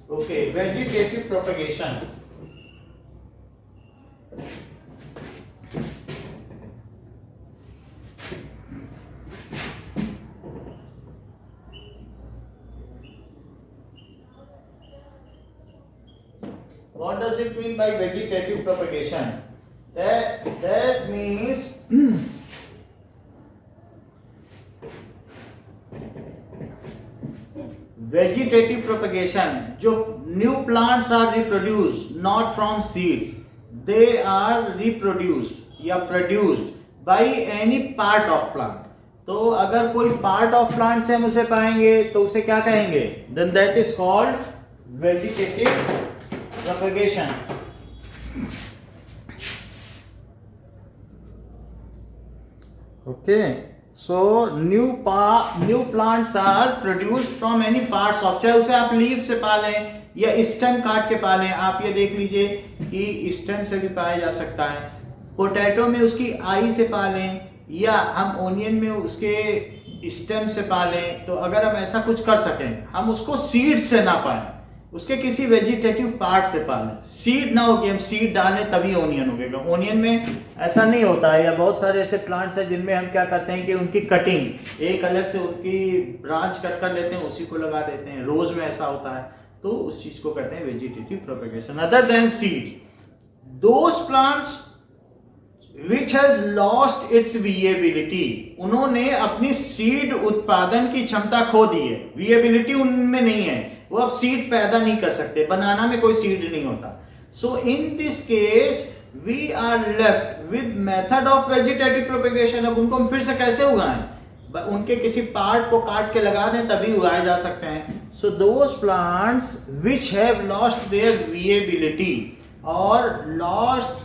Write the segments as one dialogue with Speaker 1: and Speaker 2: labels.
Speaker 1: Okay, vegetative propagation. What does it mean by vegetative propagation? That means vegetative propagation, जो new plants are reproduced not from seeds, they are reproduced या produced by any part of plant. तो अगर कोई part of plant से हम उसे पाएंगे तो उसे क्या कहेंगे? Then that is called vegetative propagation. Okay. So new plants are produced from any parts of, चाहे उसे आप लीव से पालें या स्टेम काट के पालें. आप ये देख लीजिए कि स्टेम से भी पाया जा सकता है. पोटैटो में उसकी आई से पालें या हम ओनियन में उसके स्टेम से पालें. तो अगर हम ऐसा कुछ कर सकें, हम उसको सीड से ना पाएं, उसके किसी वेजिटेटिव पार्ट से पालें. सीड ना हो कि हम सीड डालें तभी ओनियन उगेगा. ओनियन में ऐसा नहीं होता है. या बहुत सारे ऐसे प्लांट्स हैं जिनमें हम क्या करते हैं कि उनकी कटिंग एक अलग से उनकी ब्रांच कट कर लेते हैं, उसी को लगा देते हैं. रोज में ऐसा होता है, तो उस चीज को कहते हैं vegetative propagation. Other than seeds, those plants which has lost its viability, उन्होंने अपनी सीड उत्पादन की क्षमता खो दी है. विएबिलिटी उनमें नहीं है, वो अब सीड पैदा नहीं कर सकते. बनाना में कोई सीड नहीं होता. So in this case we are left with method of vegetative propagation. अब उनको हम फिर से कैसे उगाएं? उनके किसी पार्ट को काट के लगा दें तभी उगाए जा सकते हैं. So those plants which have lost their viability और lost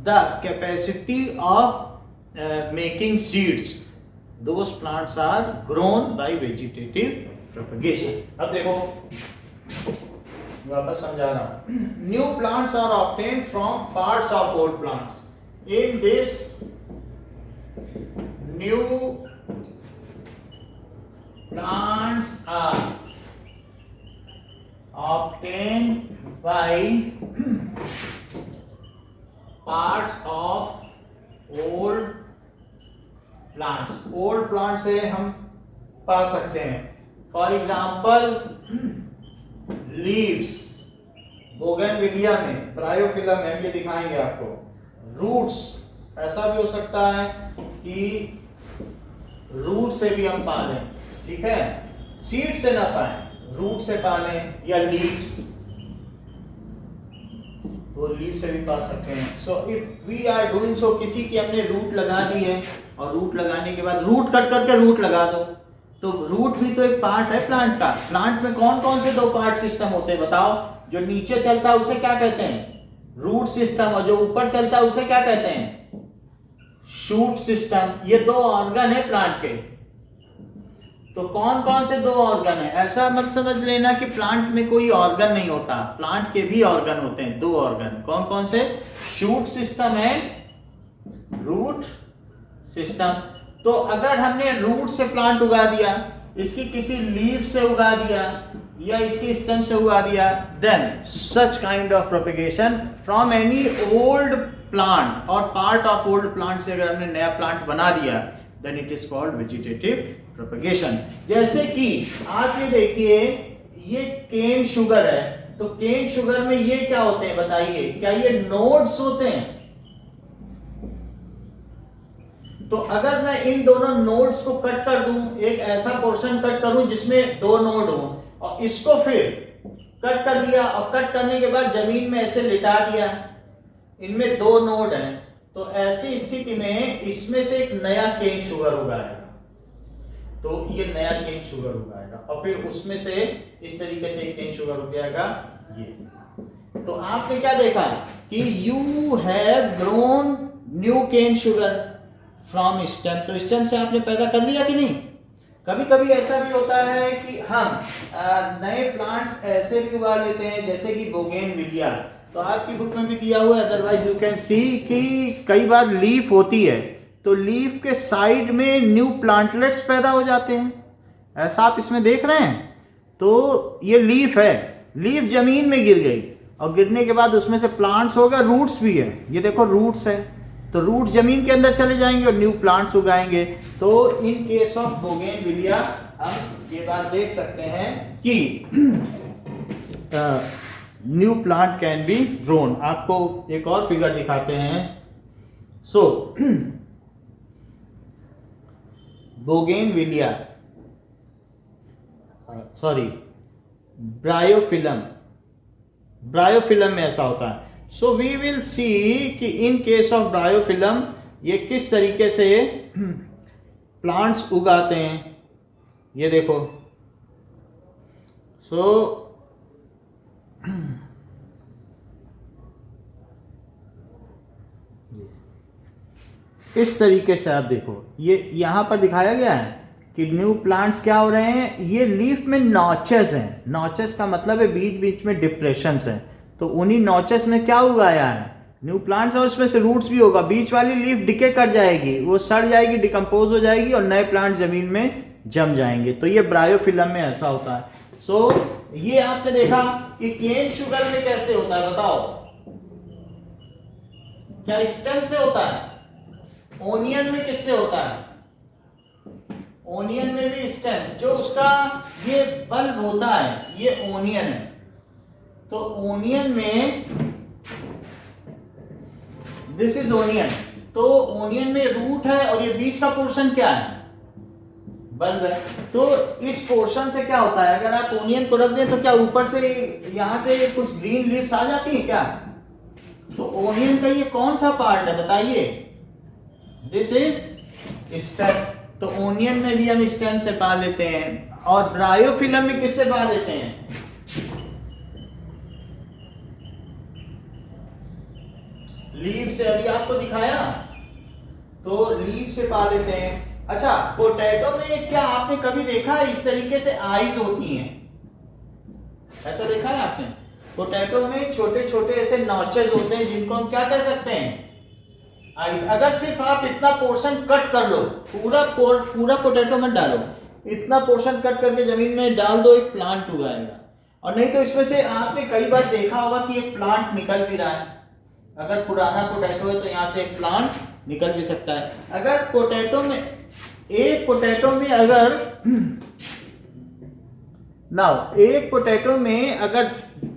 Speaker 1: the capacity of making seeds, those plants are grown by vegetative propagation. अब देखो वापस समझा रहा हूं. New plants are obtained from parts of old plants. In this, new plants are obtained by parts of old plants. Old plant से हम पा सकते हैं. फॉर एग्जाम्पल लीव्स, बोगनविलिया में ब्रायोफिलम है, ये दिखाएंगे आपको. रूट्स, ऐसा भी हो सकता है कि रूट से भी हम पालें. ठीक है, सीड से ना पाएं, रूट से पालें या लीव्स, तो लीव से भी पा सकते हैं. So if we are doing so, किसी की हमने रूट लगा दी है और रूट लगाने के बाद रूट कट करके रूट लगा दो, तो रूट भी तो एक पार्ट है प्लांट का. प्लांट में कौन कौन से दो पार्ट सिस्टम होते हैं बताओ? जो नीचे चलता है उसे क्या कहते हैं? Root system. और जो ऊपर चलता है उसे क्या कहते हैं? Shoot system. ये दो ऑर्गन है प्लांट के. तो कौन कौन से दो ऑर्गन है? ऐसा मत समझ लेना कि प्लांट में कोई ऑर्गन नहीं होता. प्लांट के भी ऑर्गन होते हैं, दो ऑर्गन. कौन कौन से? शूट सिस्टम है, रूट सिस्टम. तो अगर हमने रूट से प्लांट उगा दिया, इसकी किसी लीफ से उगा दिया या इसकी स्टेम से उगा दिया, then such kind of propagation from any old plant और पार्ट ऑफ ओल्ड प्लांट से अगर हमने नया प्लांट बना दिया, then it is called vegetative propagation. जैसे कि आप ये देखिए, ये केन शुगर है. तो केन शुगर में ये क्या होते हैं बताइए? क्या ये नोड्स होते हैं? तो अगर मैं इन दोनों नोड्स को कट कर दूं, एक ऐसा पोर्शन कट करूं जिसमें दो नोड हो, और इसको फिर कट कर दिया और कट करने के बाद जमीन में ऐसे लिटा दिया, इनमें दो नोड हैं, तो ऐसी स्थिति में इसमें से एक नया केन शुगर उगाएगा. तो ये नया केन शुगर उगाएगा और फिर उसमें से इस तरीके से एक केन शुगर उग जाएगा. ये तो आपने क्या देखा कि you have grown new cane sugar from stem. तो स्टेम से आपने पैदा कर लिया कि नहीं? कभी कभी ऐसा भी होता है कि हम नए प्लांट्स ऐसे भी उगा लेते हैं, जैसे कि बोगेनविलिया. तो आपकी बुक में भी दिया हुआ है, अदरवाइज यू कैन सी कि कई बार लीफ होती है तो लीफ के साइड में न्यू प्लांटलेट्स पैदा हो जाते हैं, ऐसा आप इसमें देख रहे हैं। तो ये लीफ है, लीफ जमीन में गिर गई और गिरने के बाद उसमें से प्लांट्स हो गए, रूट्स भी है, ये देखो रूट्स है, तो रूट्स जमीन के अंदर चले जाएंगे और न्यू प्लांट्स उगाएंगे। तो इन केस ऑफ बोगेनविलिया हम ये बात देख सकते हैं कि new plant can be grown. आपको एक और फिगर दिखाते हैं। सो बोगेनविलिया ब्रायोफिलम में ऐसा होता है। सो वी विल सी कि इन केस ऑफ ब्रायोफिलम ये किस तरीके से प्लांट्स उगाते हैं, ये देखो। सो इस तरीके से आप देखो, ये यहां पर दिखाया गया है कि न्यू प्लांट्स क्या हो रहे हैं, ये लीफ में नॉचेस हैं। नॉचेस का मतलब है बीच बीच में डिप्रेशंस हैं, तो उन्हीं नॉचेस में क्या उगाया है, न्यू प्लांट्स, और उसमें से रूट्स भी होगा। बीच वाली लीफ डिके कर जाएगी, वो सड़ जाएगी, डिकम्पोज हो जाएगी और नए प्लांट जमीन में जम जाएंगे। तो ये ब्रायोफिलम में ऐसा होता है। सो ये आपने देखा कि केन शुगर में कैसे होता है, बताओ क्या स्टेम से होता है? ओनियन में किससे होता है? ओनियन में भी स्टेम, जो उसका ये बल्ब होता है ये ओनियन है। तो ओनियन में दिस इज ओनियन, तो ओनियन में रूट है और ये बीच का पोर्शन क्या है, बल्ब है। तो इस पोर्शन से क्या होता है, अगर आप ओनियन को रख दें तो क्या ऊपर से यहां से कुछ ग्रीन लीव्स आ जाती है क्या? तो ओनियन का ये कौन सा पार्ट है बताइए? This is stem. तो ओनियन में भी हम स्टेम से पा लेते हैं, और ब्रायोफिलम में किससे पा लेते हैं? लीफ से, अभी आपको दिखाया, तो लीफ से पा लेते हैं। अच्छा, पोटैटो में क्या आपने कभी देखा है इस तरीके से आईज होती हैं? ऐसा देखा है आपने? पोटैटो में छोटे छोटे ऐसे नॉचेस होते हैं जिनको हम क्या कह सकते हैं, आईज। अगर सिर्फ आप इतना पोर्शन कट कर लो, पूरा पोटैटो मत डालो, इतना पोर्शन कट करके जमीन में डाल दो, एक प्लांट उगाएगा। और नहीं तो इसमें से आपने कई बार देखा होगा कि एक प्लांट निकल भी रहा है। अगर पुराना पोटैटो है तो यहाँ से एक प्लांट निकल भी सकता है। अगर पोटैटो में, एक पोटैटो में अगर एक पोटैटो में अगर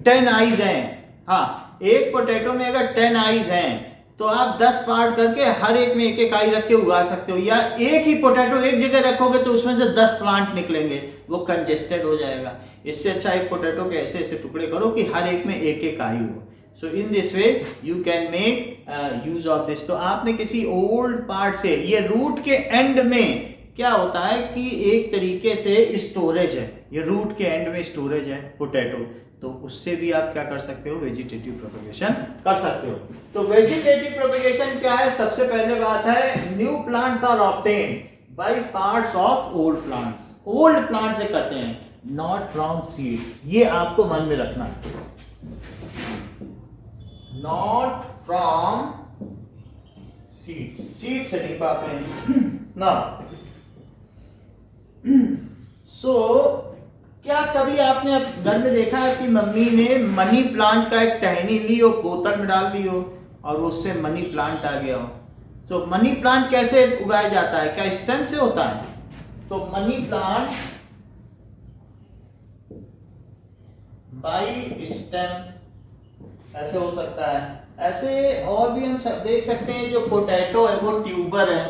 Speaker 1: 10 आईज हैं, हाँ, एक पोटैटो में अगर 10 आईज हैं तो आप 10 पार्ट करके हर एक में एक एक आई रख के उगा सकते हो। या एक ही पोटैटो एक जगह रखोगे तो उसमें से 10 प्लांट निकलेंगे, वो कंजेस्टेड हो जाएगा। इससे अच्छा एक पोटैटो के ऐसे ऐसे टुकड़े करो कि हर एक में एक एक आई हो। So in this way you can make use of this. तो आपने किसी ओल्ड पार्ट से, ये रूट के एंड में क्या होता है कि एक तरीके से स्टोरेज है, ये रूट के एंड में स्टोरेज है पोटैटो, तो उससे भी आप क्या कर सकते हो, वेजिटेटिव प्रोपेगेशन कर सकते हो। तो वेजिटेटिव प्रोपेगेशन क्या है? सबसे पहले बात है, new plants are obtained by parts of old plants. Old plant से करते हैं, नॉट फ्रॉम सीड्स। ये आपको मन में रखना है, नॉट फ्रॉम सीड्स, सीड से नहीं पाते हैं ना। सो क्या कभी आपने घर में देखा है कि मम्मी ने मनी प्लांट का एक टहनी ली हो, बोतल में डाल दी हो और उससे मनी प्लांट आ गया हो? तो मनी प्लांट कैसे उगाया जाता है? क्या स्टेम से होता है? तो मनी प्लांट बाय स्टेम ऐसे हो सकता है। ऐसे और भी हम देख सकते हैं, जो पोटैटो है वो ट्यूबर है।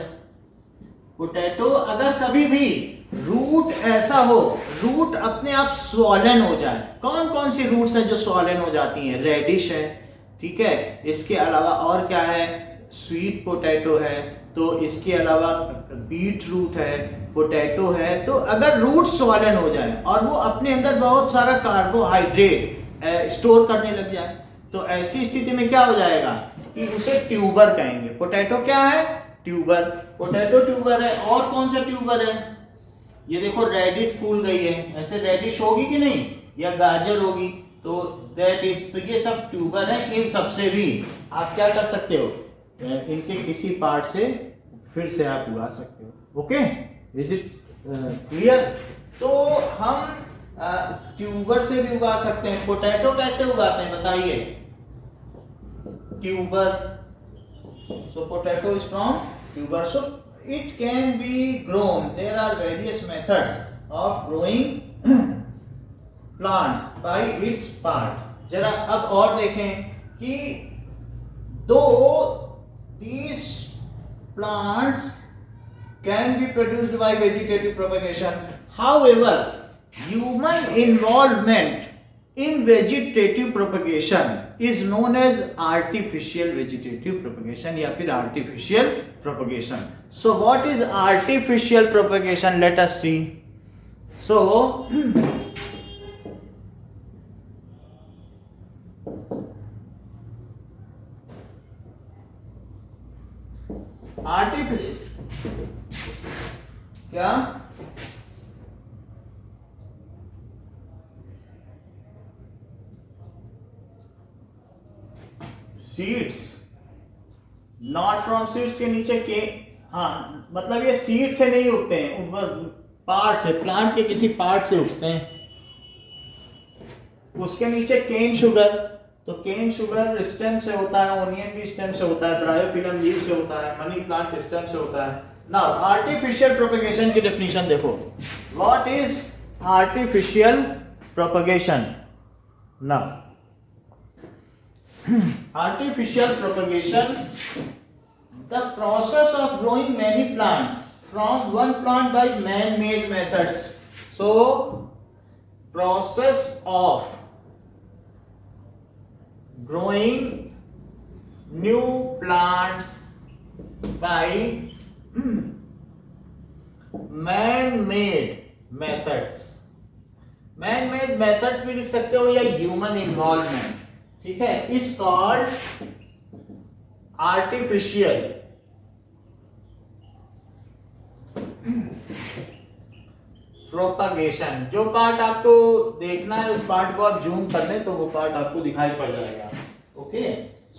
Speaker 1: पोटैटो अगर कभी भी रूट ऐसा हो, रूट अपने आप स्वॉलन हो जाए, कौन कौन सी रूट्स हैं जो स्वॉलन हो जाती हैं? रेडिश है, ठीक है, इसके अलावा और क्या है, स्वीट पोटैटो है, तो इसके अलावा बीट रूट है, पोटैटो है। तो अगर रूट स्वॉलन हो जाए और वो अपने अंदर बहुत सारा कार्बोहाइड्रेट स्टोर करने लग जाए, तो ऐसी स्थिति में क्या हो जाएगा कि उसे ट्यूबर कहेंगे। पोटैटो क्या है? ट्यूबर। पोटैटो ट्यूबर है। और कौन सा ट्यूबर है? ये देखो, रेडिश फूल गई है, ऐसे रेडिश होगी कि नहीं, या गाजर होगी, तो दैट इज, तो ये सब ट्यूबर है। इन सब से भी आप क्या कर सकते हो, इनके किसी पार्ट से फिर से आप उगा सकते हो। Okay, is it clear? तो हम ट्यूबर से भी उगा सकते हैं। पोटैटो कैसे उगाते हैं बताइए? Tuber, so potato is from tuber, so it can be grown. There are various methods of growing plants by its part. जरा अब और देखें कि दो these plants can be produced by vegetative propagation, however human involvement in vegetative propagation is known as artificial vegetative propagation या फिर artificial propagation. So what is artificial propagation? Let us see. So artificial क्या? Seeds, not from seeds के नीचे के, हाँ मतलब ये seed से नहीं उगते हैं, ऊपर पार्ट से, प्लांट के किसी पार्ट से उगते हैं। उसके नीचे केन शुगर, तो केन शुगर स्टेम से होता है, ओनियन भी स्टेम से होता है, ब्रायोफिलम लीव से होता है, मनी प्लांट स्टेम से होता है। नाउ आर्टिफिशियल प्रोपेगेशन की डेफिनेशन देखो। What is artificial propagation? Now artificial propagation, the process of growing many plants from one plant by man-made methods. So process of growing new plants by man-made methods. Man-made methods भी लिख सकते हो या human involvement, ठीक है, is called artificial propagation. जो part आपको देखना है उस पार्ट को आप जूम कर लें तो वो पार्ट आपको दिखाई पड़ जाएगा। Okay,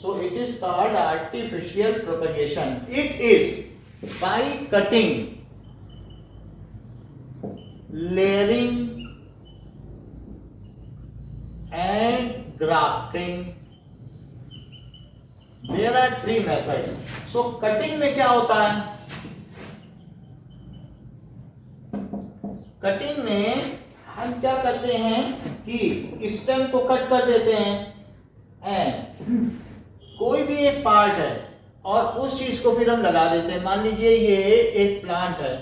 Speaker 1: so it is called artificial propagation. It is by cutting, layering and grafting. There are three methods. So cutting में क्या होता है? कटिंग में हम क्या करते हैं कि स्टेम को कट कर देते हैं एंड कोई भी एक पार्ट है और उस चीज को फिर हम लगा देते हैं। मान लीजिए ये एक प्लांट है,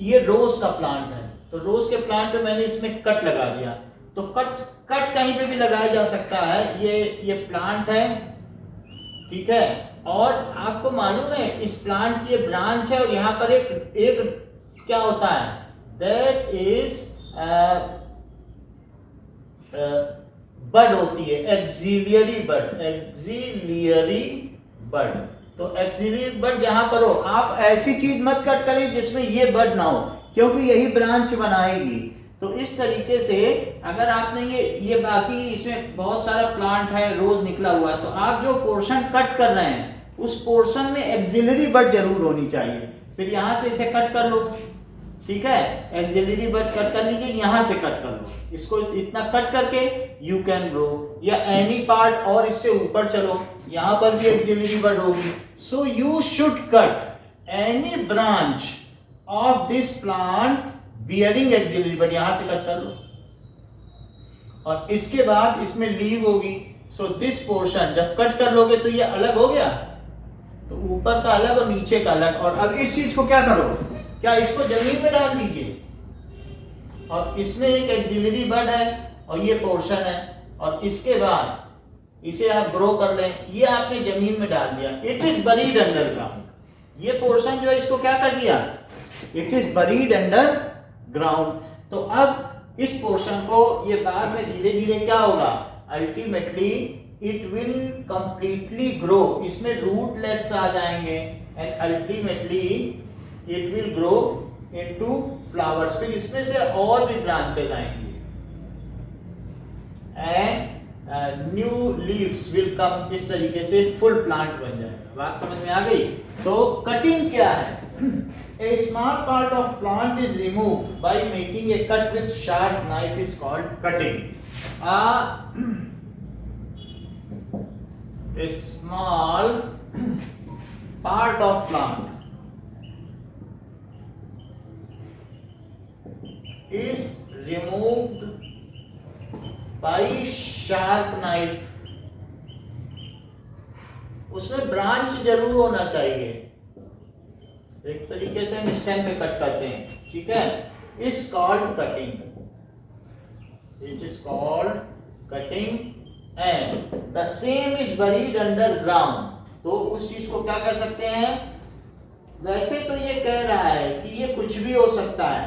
Speaker 1: ये रोज का प्लांट है, तो रोज के प्लांट पे मैंने इसमें कट लगा दिया। तो कट कहीं पे भी लगाया जा सकता है। ये प्लांट है, ठीक है, और आपको मालूम है इस प्लांट की ये ब्रांच है और यहाँ पर एक क्या होता है, दैट इज बड होती है, एक्सिलियरी बड, एक्सिलियरी बड। तो एक्सिलियरी बड जहां पर हो, आप ऐसी चीज मत कट करें जिसमें ये बड ना हो, क्योंकि यही ब्रांच बनाएगी। तो इस तरीके से अगर आपने ये बाकी इसमें बहुत सारा प्लांट है, रोज निकला हुआ है, तो आप जो पोर्शन कट कर रहे हैं उस पोर्शन में एक्सिलरी बड जरूर होनी चाहिए। फिर यहां से इसे कट कर लो, ठीक है, एक्सिलरी बड कट कर लीजिए, यहां से कट कर लो, इसको इतना कट करके यू कैन ग्रो, या एनी पार्ट और इससे ऊपर चलो, यहां पर भी एक्सिलरी बड होगी। So you should cut any branch of this plant bearing axillary bud, यहां से कट कर लो, और इसके बाद इसमें लीव होगी। सो दिस पोर्शन जब कट कर लोगे तो ये अलग हो गया, तो ऊपर का अलग और नीचे का अलग। और अब इस चीज को क्या करो, क्या इसको जमीन में डाल दीजिए, और इसमें एक एक्सिलरी बड है और ये पोर्शन है, और इसके बाद इसे आप ग्रो कर लें, ये आपने जमीन में डाल दिया, it is buried under ground. ये पोर्शन जो है इसको क्या कर दिया, it is buried under ground. तो अब इस पोर्शन को ये बाद में धीरे धीरे क्या होगा, ultimately it will completely grow, इसमें रूटलेट्स आ जाएंगे and ultimately it will grow into flowers. फिर इसमें से और भी ब्रांचेज आएंगे and new leaves will come, इस तरीके से फुल प्लांट बन जाएगा। बात समझ में आ गई? तो कटिंग क्या है? A small part of plant is removed by making a cut with sharp knife is called cutting. A small part of plant is removed by sharp knife. उसमें ब्रांच जरूर होना चाहिए। एक तरीके से हम स्टेम में कट करते हैं, ठीक है? Is called cutting, it is called cutting and the same is buried under ground. तो उस चीज को क्या कह सकते हैं? वैसे तो ये कह रहा है कि ये कुछ भी हो सकता है,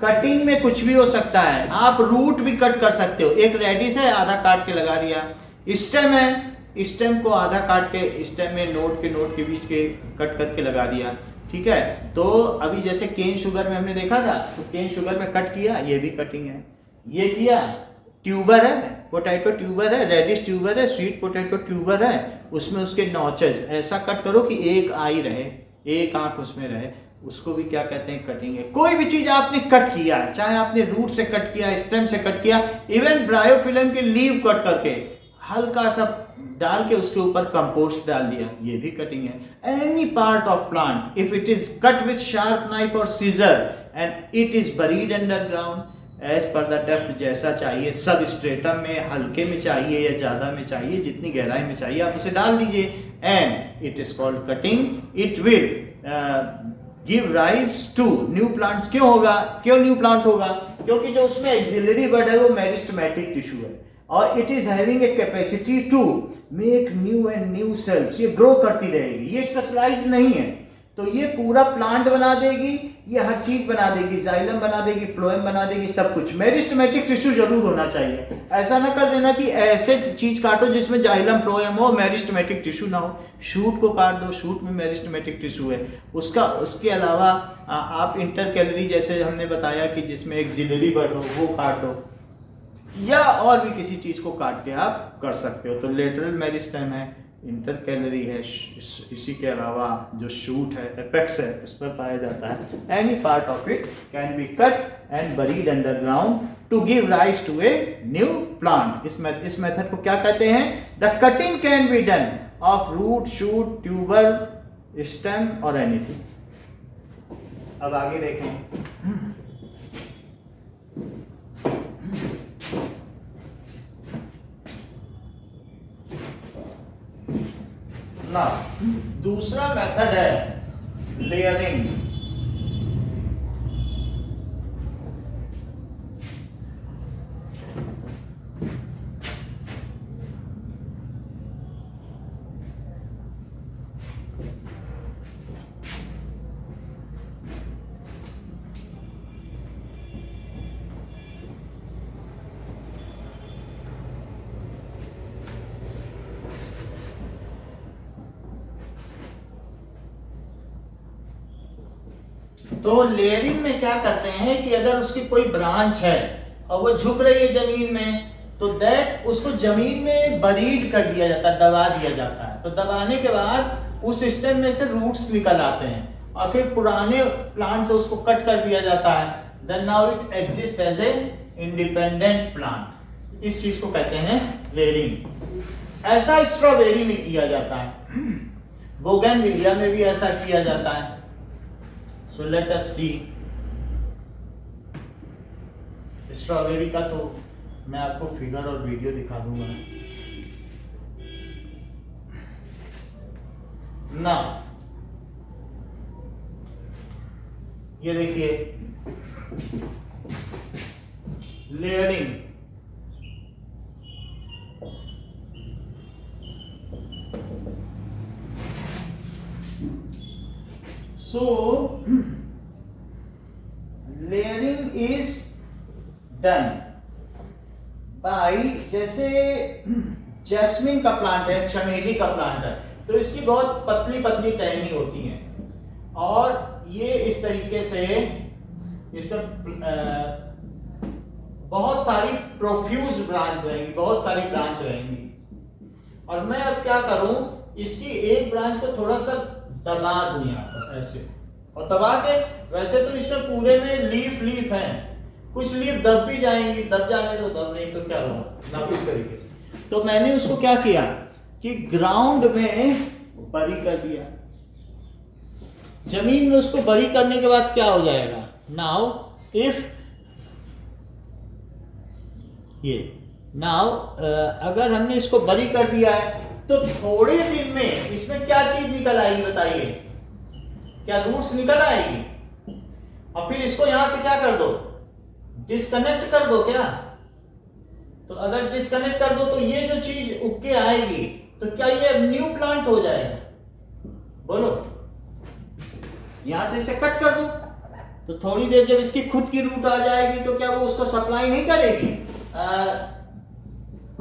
Speaker 1: कटिंग में कुछ भी हो सकता है। आप रूट भी कट कर सकते हो। एक रेडिस है, आधा काट के लगा दिया। स्टेम है, स्टेम को आधा काट के स्टेम में नोड के बीच के कट करके लगा दिया, ठीक है? तो अभी जैसे केन शुगर में हमने देखा था, तो केन शुगर में कट किया, ये भी कटिंग है। ये किया, ट्यूबर है, पोटैटो ट्यूबर है, रेडिश ट्यूबर है, स्वीट पोटैटो ट्यूबर है, उसमें उसके नॉचेस ऐसा कट करो कि एक आई रहे, एक आंख उसमें रहे, उसको भी क्या कहते हैं? कटिंग है। कोई भी चीज आपने कट किया है, चाहे आपने रूट से कट किया, स्टेम से कट किया, इवन ब्रायोफिल्म के लीव कट करके हल्का सा डाल के उसके ऊपर कंपोस्ट डाल दिया, ये भी कटिंग है। Any part of plant if it is cut with sharp knife और scissor and it is buried underground as per the depth, जैसा चाहिए, सब स्ट्रेटम में, हल्के में चाहिए या ज्यादा में चाहिए, जितनी गहराई में चाहिए आप उसे डाल दीजिए। And it is called cutting. It will give rise to new plants. क्यों होगा? क्यों न्यू प्लांट होगा? क्योंकि जो उसमें एक्सिलरी बड है वो मेरिस्टेमेटिक टिश्यू है और it is having a capacity to make new and new cells. ये ग्रो करती रहेगी, ये स्पेशलाइज्ड नहीं है, तो ये पूरा प्लांट बना देगी, ये हर चीज बना देगी, जाइलम बना देगी, फ्लोएम बना देगी, सब कुछ। मेरिस्टेमेटिक टिश्यू जरूर होना चाहिए। ऐसा ना कर देना कि ऐसे चीज काटो जिसमें जाइलम फ्लोएम हो, मेरिस्टेमेटिक टिश्यू ना हो। शूट को काट दो, शूट में मेरिस्टेमेटिक टिश्यू है उसके अलावा आप इंटरकैलरी जैसे हमने बताया कि जिसमें एक्सिलरी बड हो वो काट दो, या और भी किसी चीज को काट के आप कर सकते हो। तो लेटरल मेरिस्टेम है, इंटरकैलरी है, इसी के अलावा जो शूट है, एपेक्स है, उस पर पाया जाता है। Any part of it can be cut and buried underground to give rise to a new plant. इस मेथड को क्या कहते हैं? The cutting can be done of root, shoot, tuber, stem और एनीथिंग। अब आगे देखें। ना दूसरा मेथड है लेयरिंग। तो लेयरिंग में क्या करते हैं कि अगर उसकी कोई ब्रांच है और वो झुक रही है जमीन में, तो दैट उसको जमीन में बरीड कर दिया जाता है, दबा दिया जाता है। तो दबाने के बाद उस स्टेम में से रूट्स निकल आते हैं और फिर पुराने प्लांट से उसको कट कर दिया जाता है। Then now it exist as a independent plant. इस चीज को कहते हैं लेयरिंग। ऐसा स्ट्रॉबेरी में किया जाता है, बोगनविलिया में भी ऐसा किया जाता है। So let us see। Strawberry का तो मैं आपको फिगर और वीडियो दिखा दूंगा ना। ये देखिए layering. So layering is done by, जैसे जैस्मिन का प्लांट है, चमेली का प्लांट है, तो इसकी बहुत पतली पतली टहनी होती हैं और ये इस तरीके से इस पर बहुत सारी प्रोफ्यूज ब्रांच रहेंगी, बहुत सारी ब्रांच रहेंगी। और मैं अब क्या करूं, इसकी एक ब्रांच को थोड़ा सा दबा दूं यहाँ पर ऐसे, और दबा के, वैसे तो इसमें पूरे में लीफ है, कुछ लीफ दब भी जाएंगी, दब जाने तो दब, नहीं तो क्या हुआ ना, इस तरीके से। तो मैंने उसको क्या किया कि ग्राउंड में बरी कर दिया, जमीन में उसको बरी करने के बाद क्या हो जाएगा, नाउ इफ ये नाउ अगर हमने इसको बरी कर दिया है तो थोड़े दिन में इसमें क्या चीज निकल आएगी बताइए, क्या रूट्स निकल आएगी। और फिर इसको यहां से क्या कर दो, डिस्कनेक्ट कर दो क्या। तो अगर डिस्कनेक्ट कर दो तो ये जो चीज उग के आएगी, तो क्या ये न्यू प्लांट हो जाएगा, बोलो। यहां से इसे कट कर दो तो थोड़ी देर जब इसकी खुद की रूट आ जाएगी तो क्या वो उसको सप्लाई नहीं करेगी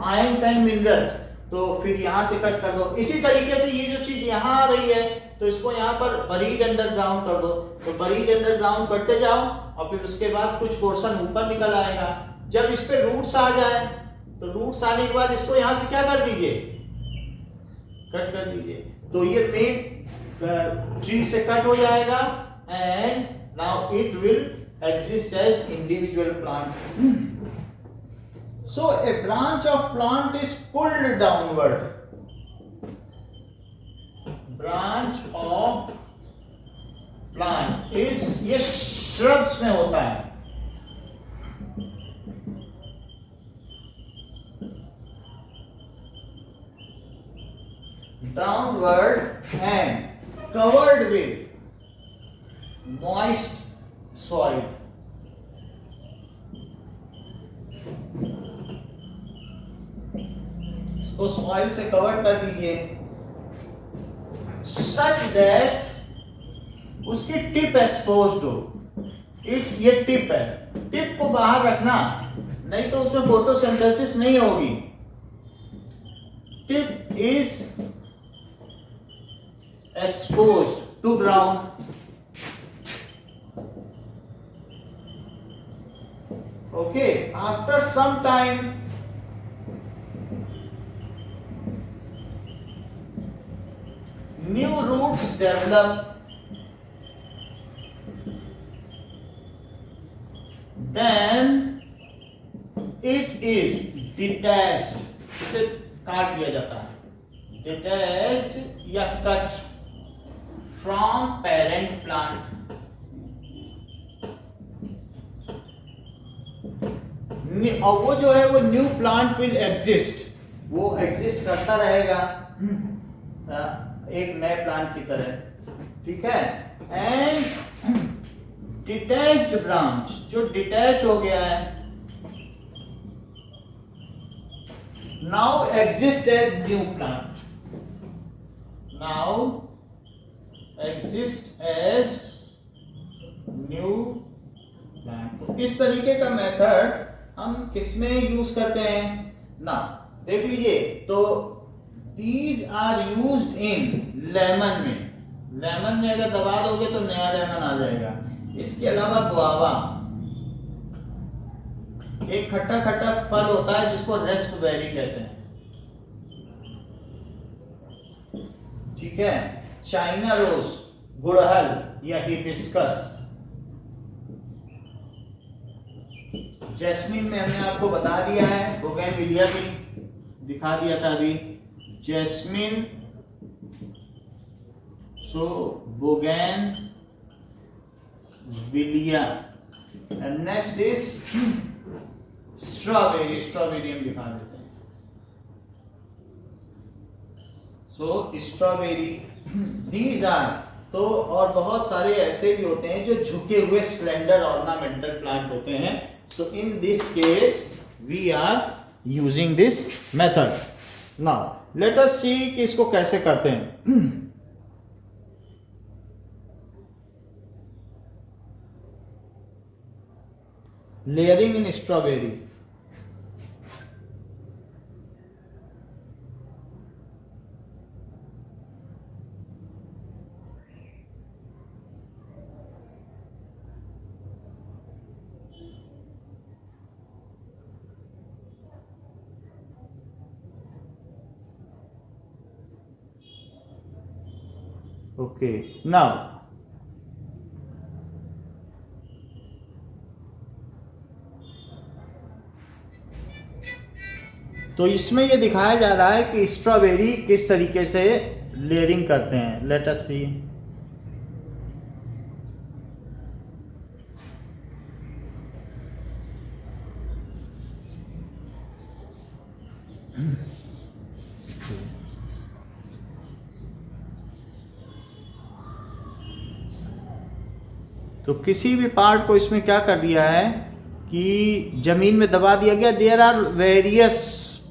Speaker 1: आयंस एंड मिनरल्स, तो फिर यहां से कट कर दो। इसी तरीके से ये जो चीज यहां आ रही है तो इसको यहां पर बरीड अंडरग्राउंड कर दो, तो बरीड अंडरग्राउंड करते जाओ और फिर उसके बाद कुछ पोर्शन ऊपर निकल आएगा। जब इस पे रूट्स आ जाए तो रूट्स आने के बाद इसको यहां से क्या कर दीजिए, कट कर दीजिए, तो ये मेन ट्री से कट हो जाएगा and now it will exist as individual plant. So a branch of plant is pulled downward. Branch of plant is, ये shrubs में होता है, downward and covered with moist soil. इसको सॉइल से cover कर दीजिए सच दैट उसकी tip exposed हो। इट्स, ये टिप है, टिप को बाहर रखना, नहीं तो उसमें फोटोसिंथेसिस नहीं होगी। Tip is exposed to ground. Okay, after some time new roots develop, then it is detached, इसे काट दिया जाता है, detached या cut from parent plant। और वो जो है वो न्यू प्लांट विल एग्जिस्ट, वो एग्जिस्ट करता रहेगा एक नए प्लांट की तरह, ठीक है। एंड डिटैच्ड ब्रांच, जो डिटैच हो गया है, now exist as new plant, now exist as new plant. तो इस तरीके का मेथड हम किसमें यूज करते हैं ना, देख लीजिए। तो these are used in lemon में, लेमन में अगर दबा दोगे तो नया लेमन आ जाएगा। इसके अलावा गुआवा, एक खट्टा खट्टा फल होता है जिसको रास्पबेरी कहते हैं, ठीक है। चाइना रोज, गुड़हल या हिबिस्कस। जैस्मिन में हमने आपको बता दिया है, बोगेनविलिया भी दिखा दिया था अभी, jasmine, so bougainvillea. And next is strawberry, strawberry हम दिखा देते हैं। सो स्ट्रॉबेरी, दीज आर, तो और बहुत सारे ऐसे भी होते हैं जो झुके हुए स्लेंडर ऑर्नामेंटल प्लांट होते हैं। So in this case we are using this method. Now let us see कि इसको कैसे करते हैं। Layering in strawberry. Okay now तो इसमें ये दिखाया जा रहा है कि स्ट्रॉबेरी किस तरीके से लेयरिंग करते हैं। लेट अस सी। तो किसी भी पार्ट को इसमें क्या कर दिया है कि जमीन में दबा दिया गया। There are various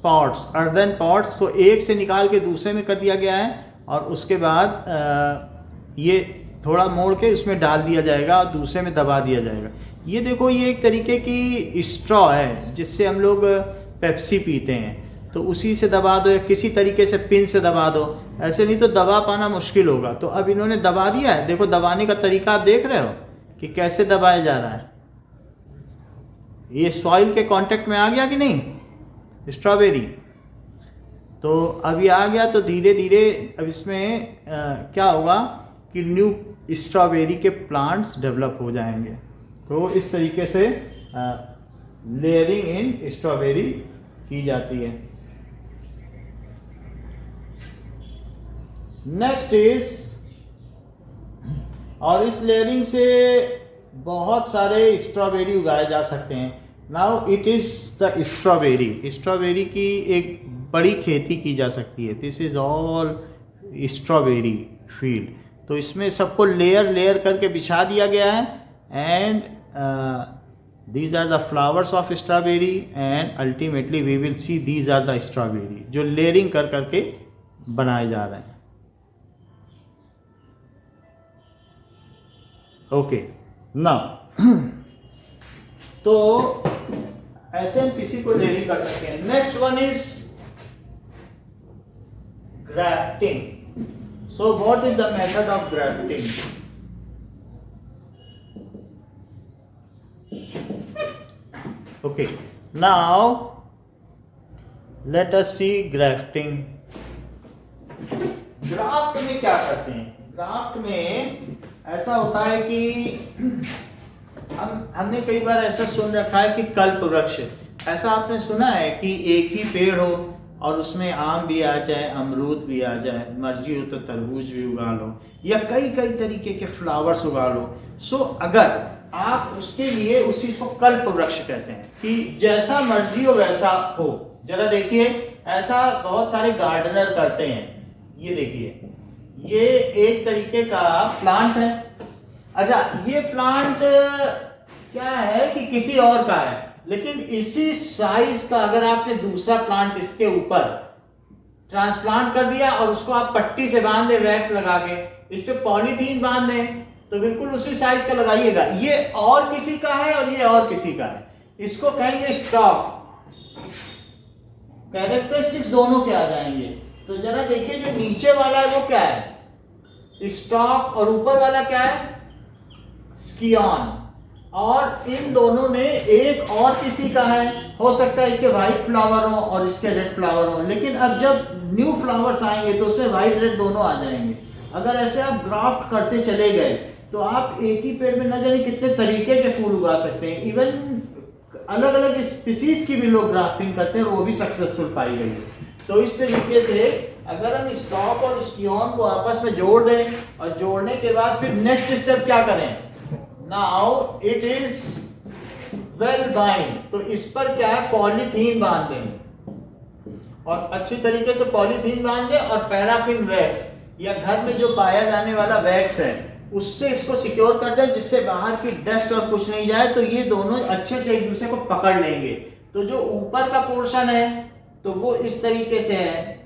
Speaker 1: pots, earthen pots, तो एक से निकाल के दूसरे में कर दिया गया है और उसके बाद ये थोड़ा मोड़ के उसमें डाल दिया जाएगा और दूसरे में दबा दिया जाएगा। ये देखो, ये एक तरीके की स्ट्रॉ है जिससे हम लोग पेप्सी पीते हैं, तो उसी से दबा दो या किसी तरीके से पिन से दबा दो, ऐसे नहीं तो दबा पाना मुश्किल होगा। तो अब इन्होंने दबा दिया है, देखो दबाने का तरीका आप देख रहे हो कि कैसे दबाया जा रहा है। ये सॉइल के कांटेक्ट में आ गया कि नहीं स्ट्रॉबेरी, तो अभी आ गया। तो धीरे धीरे अब इसमें क्या होगा कि न्यू स्ट्रॉबेरी के प्लांट्स डेवलप हो जाएंगे। तो इस तरीके से लेयरिंग इन स्ट्रॉबेरी की जाती है। नेक्स्ट इज, और इस लेयरिंग से बहुत सारे स्ट्रॉबेरी उगाए जा सकते हैं। Now it is the strawberry, strawberry की एक बड़ी खेती की जा सकती है। This is all strawberry field. तो इसमें सबको लेयर लेयर करके बिछा दिया गया है and these are the flowers of strawberry and ultimately we will see these are the strawberry जो लेयरिंग कर करके बनाए जा रहे हैं। ओके नाउ तो ऐसे हम किसी को लेयरिंग कर सकते हैं। Next one is grafting. So what is the method of grafting? Okay, now let us see grafting. Graft में क्या करते हैं? ग्राफ्ट में ऐसा होता है कि हमने कई बार ऐसा सुन रखा है कि कल्प वृक्ष, ऐसा आपने सुना है कि एक ही पेड़ हो और उसमें आम भी आ जाए, अमरूद भी आ जाए, मर्जी हो तो तरबूज भी उगा लो या कई कई तरीके के फ्लावर्स उगा लो। सो अगर आप उसके लिए उसी को कल्प वृक्ष कहते हैं कि जैसा मर्जी हो वैसा हो। जरा देखिए, ऐसा बहुत सारे गार्डनर करते हैं। ये देखिए, ये एक तरीके का प्लांट है। अच्छा, ये प्लांट क्या है कि किसी और का है, लेकिन इसी साइज का अगर आपने दूसरा प्लांट इसके ऊपर ट्रांसप्लांट कर दिया और उसको आप पट्टी से बांध दे, वैक्स लगा के, इस पे पॉलीथीन बांध दें, तो बिल्कुल उसी साइज का लगाइएगा। ये और किसी का है और ये और किसी का है, इसको कहेंगे स्टॉक। कैरेक्टरिस्टिक्स दोनों के आ जाएंगे। तो जरा देखिए, जो नीचे वाला है वो क्या है? स्टॉक, और ऊपर वाला क्या है? स्कियॉन। और इन दोनों में एक और किसी का है, हो सकता है इसके व्हाइट फ्लावर हो और इसके रेड फ्लावर हो, लेकिन अब जब न्यू फ्लावर्स आएंगे तो उसमें व्हाइट रेड दोनों आ जाएंगे। अगर ऐसे आप ग्राफ्ट करते चले गए तो आप एक ही पेड़ में न जाने कितने तरीके के फूल उगा सकते हैं। इवन अलग अलग स्पीसीज की भी लोग ग्राफ्टिंग करते हैं और वो भी सक्सेसफुल पाई गई है। तो इस तरीके से अगर हम स्टॉक और स्कियॉन को आपस में जोड़ दें और जोड़ने के बाद फिर नेक्स्ट स्टेप क्या करें? Now it is well bind. तो इस पर क्या है? पॉलीथीन बांध दें और अच्छी तरीके से पॉलीथीन बांध दें और पैराफिन वैक्स या घर में जो पाया जाने वाला वैक्स है उससे इसको सिक्योर कर दें, जिससे बाहर की डस्ट और कुछ नहीं जाए। तो ये दोनों अच्छे से एक दूसरे को पकड़ लेंगे। तो जो ऊपर का पोर्शन है तो वो इस तरीके से है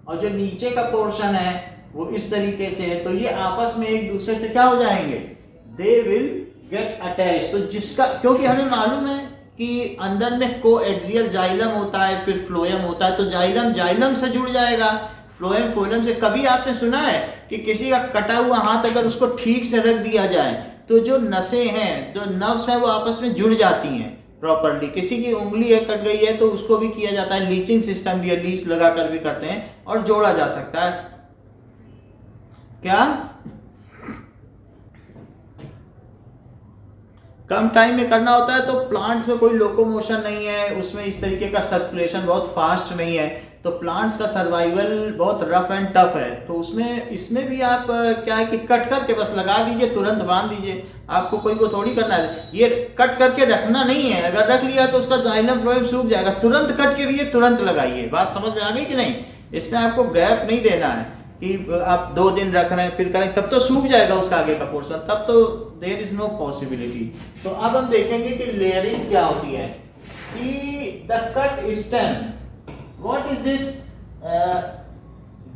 Speaker 1: और जो नीचे का पोर्शन है वो इस तरीके से है। तो ये आपस में एक दूसरे से क्या हो जाएंगे? They will get attach. तो जिसका, क्योंकि हमें मालूम है कि अंदर में कोएक्सियल जाइलम होता है, फिर फ्लोएम होता है, तो जाइलम जाइलम से जुड़ जाएगा, फ्लोएम फ्लोएम से। कभी आपने सुना है कि किसी का कटा हुआ हाथ अगर उसको ठीक से रख दिया जाए तो जो नसें हैं, जो नर्व्स हैं, वो आपस में जुड़ जाती हैं प्रॉपर्ली। किसी की उंगली है कट गई है तो उसको भी किया जाता है, लीचिंग सिस्टम भी, लीच लगा कर भी करते हैं और जोड़ा जा सकता है। क्या कम टाइम में करना होता है, तो प्लांट्स में कोई लोकोमोशन नहीं है, उसमें इस तरीके का सर्कुलेशन बहुत फास्ट नहीं है, तो प्लांट्स का सर्वाइवल बहुत रफ एंड टफ है। तो उसमें इसमें भी आप क्या है कि कट करके बस लगा दीजिए, तुरंत बांध दीजिए, आपको कोई को थोड़ी करना है। ये कट करके रखना नहीं है, अगर रख लिया तो उसका जाइलम फ्लोएम सूख जाएगा, तुरंत कट के लिए तुरंत लगाइए। बात समझ में आ गई कि नहीं? इसमें आपको गैप नहीं देना है कि आप 2 दिन रख रहे हैं फिर करें, तब तो सूख जाएगा उसका आगे का पोर्शन, तब तो देयर इज नो पॉसिबिलिटी। तो अब हम देखेंगे कि लेयरिंग क्या होती है। कि the cut stem, what is this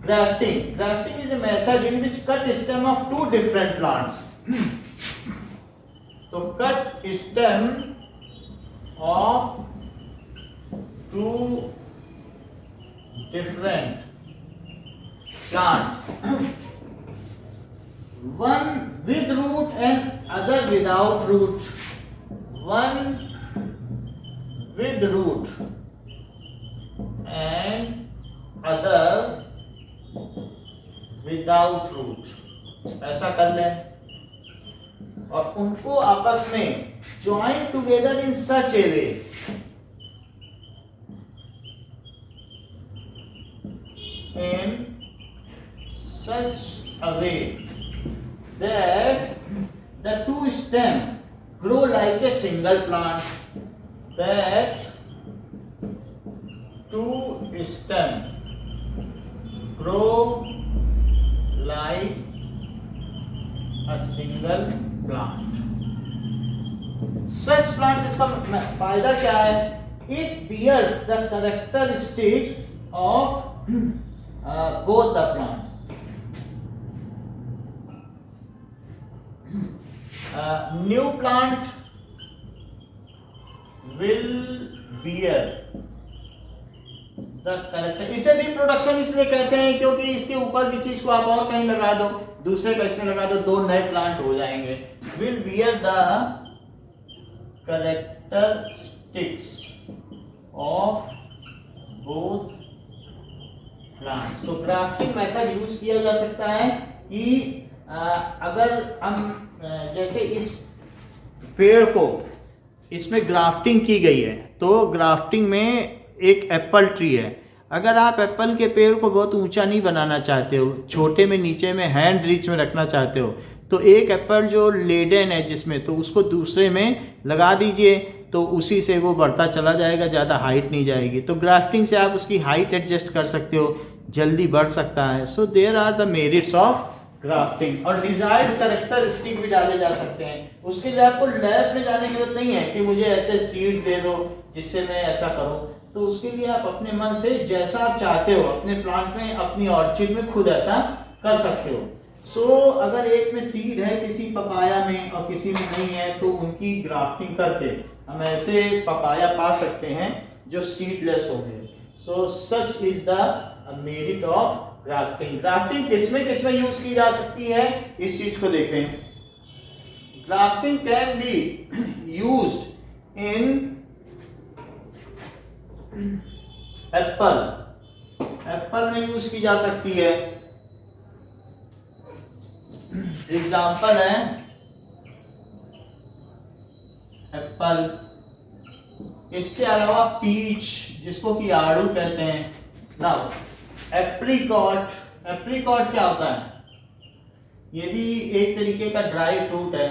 Speaker 1: grafting? Grafting is a method in which cut stem of 2 different plants. तो cut stem of 2 different plants, one with root and other without root, one with root and other without root, ऐसा कर लें और उनको आपस में join together in such a way that the 2 stem grow like a single plant, that 2 stem grow like a single plant. Such plants, इसका फायदा क्या है? It bears the characteristics of both the plants. New plant will bear the character. इसे reproduction इसलिए कहते हैं क्योंकि इसके ऊपर की चीज को आप और कहीं लगा दो, दूसरे का इसमें लगा दो, 2 नए प्लांट हो जाएंगे। Will bear the characteristics of both plants. तो ग्राफ्टिंग मेथड यूज किया जा सकता है कि अगर हम जैसे इस पेड़ को इसमें ग्राफ्टिंग की गई है, तो ग्राफ्टिंग में एक एप्पल ट्री है, अगर आप एप्पल के पेड़ को बहुत ऊंचा नहीं बनाना चाहते हो, छोटे में नीचे में हैंड रीच में रखना चाहते हो, तो एक एप्पल जो लेडन है जिसमें, तो उसको दूसरे में लगा दीजिए, तो उसी से वो बढ़ता चला जाएगा, ज़्यादा हाइट नहीं जाएगी। तो ग्राफ्टिंग से आप उसकी हाइट एडजस्ट कर सकते हो, जल्दी बढ़ सकता है। So there are the merits of grafting. और डिजायर्ड कैरेक्टरिस्टिक भी डाले जा सकते हैं, उसके लिए आपको लैब में जाने की जरूरत नहीं है कि मुझे ऐसे सीड दे दो जिससे मैं ऐसा करूं। तो उसके लिए आप अपने मन से जैसा आप चाहते हो अपने प्लांट में, अपनी ऑर्चिड में खुद ऐसा कर सकते हो। सो अगर एक में सीड है किसी पपाया में और किसी में नहीं है, तो उनकी ग्राफ्टिंग करके हम ऐसे पपाया पा सकते हैं जो सीडलेस होंगे। So such is the merit of grafting. Grafting किसमें यूज की जा सकती है, इस चीज को देखें। Grafting can be used in apple में यूज की जा सकती है। एग्जाम्पल है एप्पल। इसके अलावा पीच, जिसको कि आड़ू कहते हैं। नाउ एप्रिकॉट, एप्रिकॉट क्या होता है? ये भी एक तरीके का ड्राई फ्रूट है।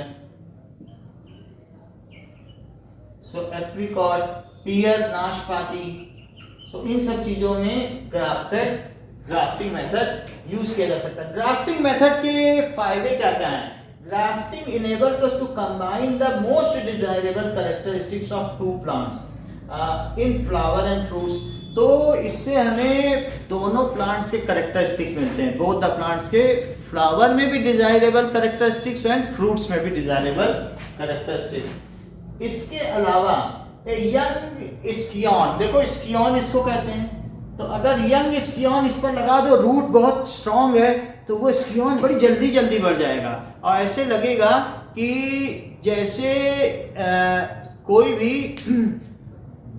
Speaker 1: सो एप्रिकॉट, पियर, नाशपाती। सो इन सब चीजों में ग्राफ्टिंग मेथड यूज किया जा सकता है। ग्राफ्टिंग मेथड के फायदे क्या क्या हैं? Grafting enables us to combine the most desirable characteristics of 2 plants in flower and fruits। तो इससे हमें दोनों प्लांट्स के कैरेक्टरिस्टिक मिलते हैं, बोथ द प्लांट्स के, फ्लावर में भी डिजायरेबल कैरेक्टरिस्टिक्स एंड फ्रूट्स में भी डिजायरेबल कैरेक्टरिस्टिक्स। इसके अलावा यंग स्कियॉन, देखो स्कियॉन इसको कहते हैं, तो अगर यंग स्कियॉन इस पर लगा दो, रूट बहुत स्ट्रांग है, तो वो स्कियॉन बड़ी जल्दी बढ़ जाएगा और ऐसे लगेगा कि जैसे कोई भी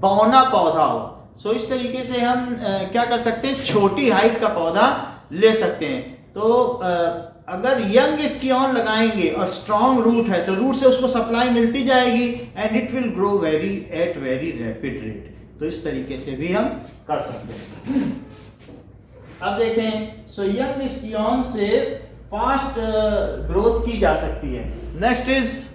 Speaker 1: बौना पौधा हो। सो इस तरीके से हम क्या कर सकते हैं, छोटी हाइट का पौधा ले सकते हैं। तो अगर यंग स्कियोन लगाएंगे और स्ट्रॉन्ग रूट है तो रूट से उसको सप्लाई मिलती जाएगी and it will grow at very rapid rate. तो इस तरीके से भी हम कर सकते हैं। अब देखें, सो यंग स्कियोन से फास्ट ग्रोथ की जा सकती है। Next is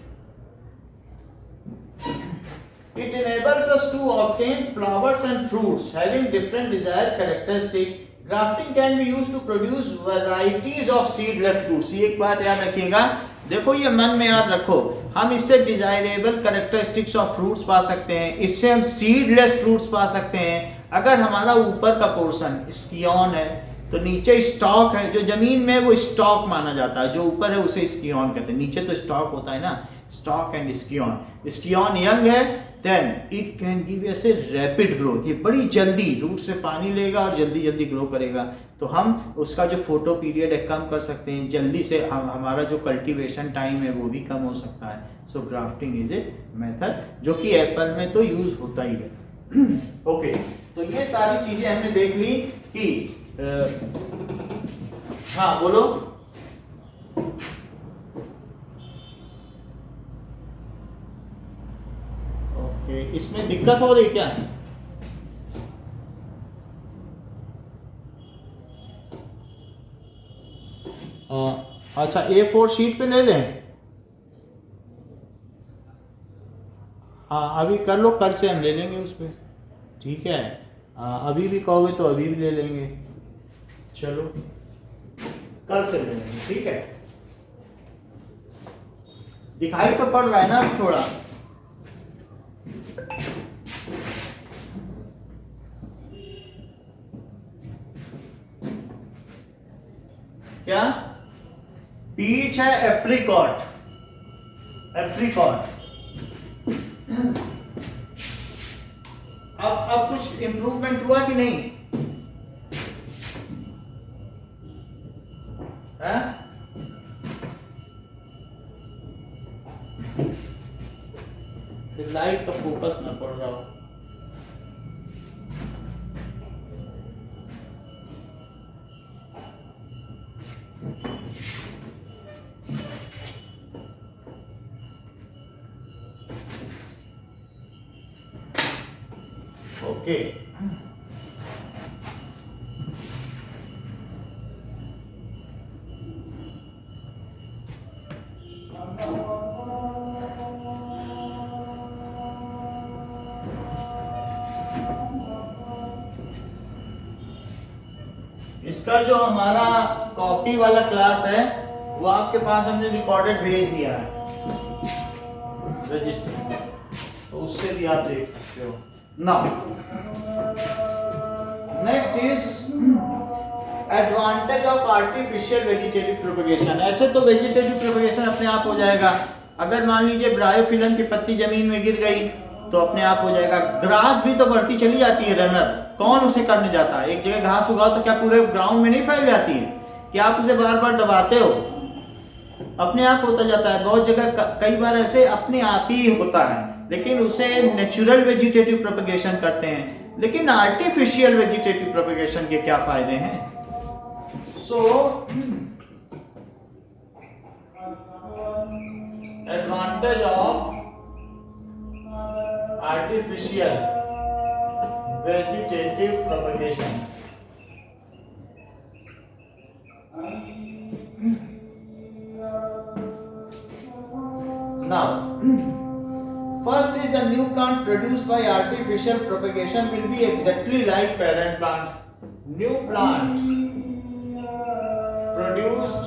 Speaker 1: it enables us to obtain flowers and fruits having different desired characteristics. Grafting can be used to produce varieties of seedless fruits. ये एक बात याद रखिएगा, देखो ये मन में याद रखो, हम इससे डिजायरेबल कैरेक्टरिस्टिक्स ऑफ फ्रूट्स पा सकते हैं, इससे हम सीडलेस फ्रूट्स पा सकते हैं। अगर हमारा ऊपर का पोर्शन स्कियोन है तो नीचे स्टॉक है, जो जमीन में वो स्टॉक माना जाता है, जो ऊपर है उसे स्कियोन कहते हैं, नीचे तो स्टॉक होता है ना, stock and scion. Scion young है then it can give us a rapid growth, ये बड़ी जल्दी रूट से पानी लेगा और जल्दी जल्दी ग्रो करेगा। तो हम उसका जो फोटो पीरियड है कम कर सकते हैं, जल्दी से हमारा जो कल्टीवेशन टाइम है वो भी कम हो सकता है। सो ग्राफ्टिंग इज ए मेथड जो कि एप्पल में तो यूज होता ही है। ओके, तो ये सारी चीजें हमने देख ली कि हाँ बोलो। ओके, इसमें दिक्कत हो रही क्या? अच्छा, A4 शीट पे ले लें। हाँ अभी कर लो, कल से हम ले लेंगे उस पर, ठीक है। अभी भी कहोगे तो अभी भी ले लेंगे, चलो कल से ले लेंगे, ठीक है। दिखाई तो पड़ रहा है ना अभी थोड़ा। क्या पीच है? Apricot, apricot. अब कुछ इंप्रूवमेंट हुआ कि नहीं? लाइट का फोकस ना पड़ रहा हो। ओके, इसका जो हमारा कॉपी वाला क्लास है वो आपके पास हमने रिकॉर्डेड भेज दिया है रजिस्टर, तो उससे भी आप देख सकते हो। Now next is advantage of artificial vegetative propagation. ऐसे तो वेजिटेटिव प्रोपगेशन अपने आप हो जाएगा। अगर मान लीजिए ब्रायोफिलन की पत्ती जमीन में गिर गई तो अपने आप हो जाएगा। ग्रास भी तो बढ़ती चली जाती है, रनर, कौन उसे करने जाता है? एक जगह घास उगाओ तो क्या पूरे ग्राउंड में नहीं फैल जाती है? क्या आप उसे बार बार दबाते हो? अपने आप होता जाता है। बहुत जगह कई बार ऐसे अपने आप ही होता है, लेकिन उसे नेचुरल वेजिटेटिव प्रोपगेशन करते हैं। लेकिन आर्टिफिशियल वेजिटेटिव प्रोपगेशन के क्या फायदे हैं? Advantage of artificial vegetative propagation. Now, first is the new plant produced by artificial propagation will be exactly like parent plants. New plant produced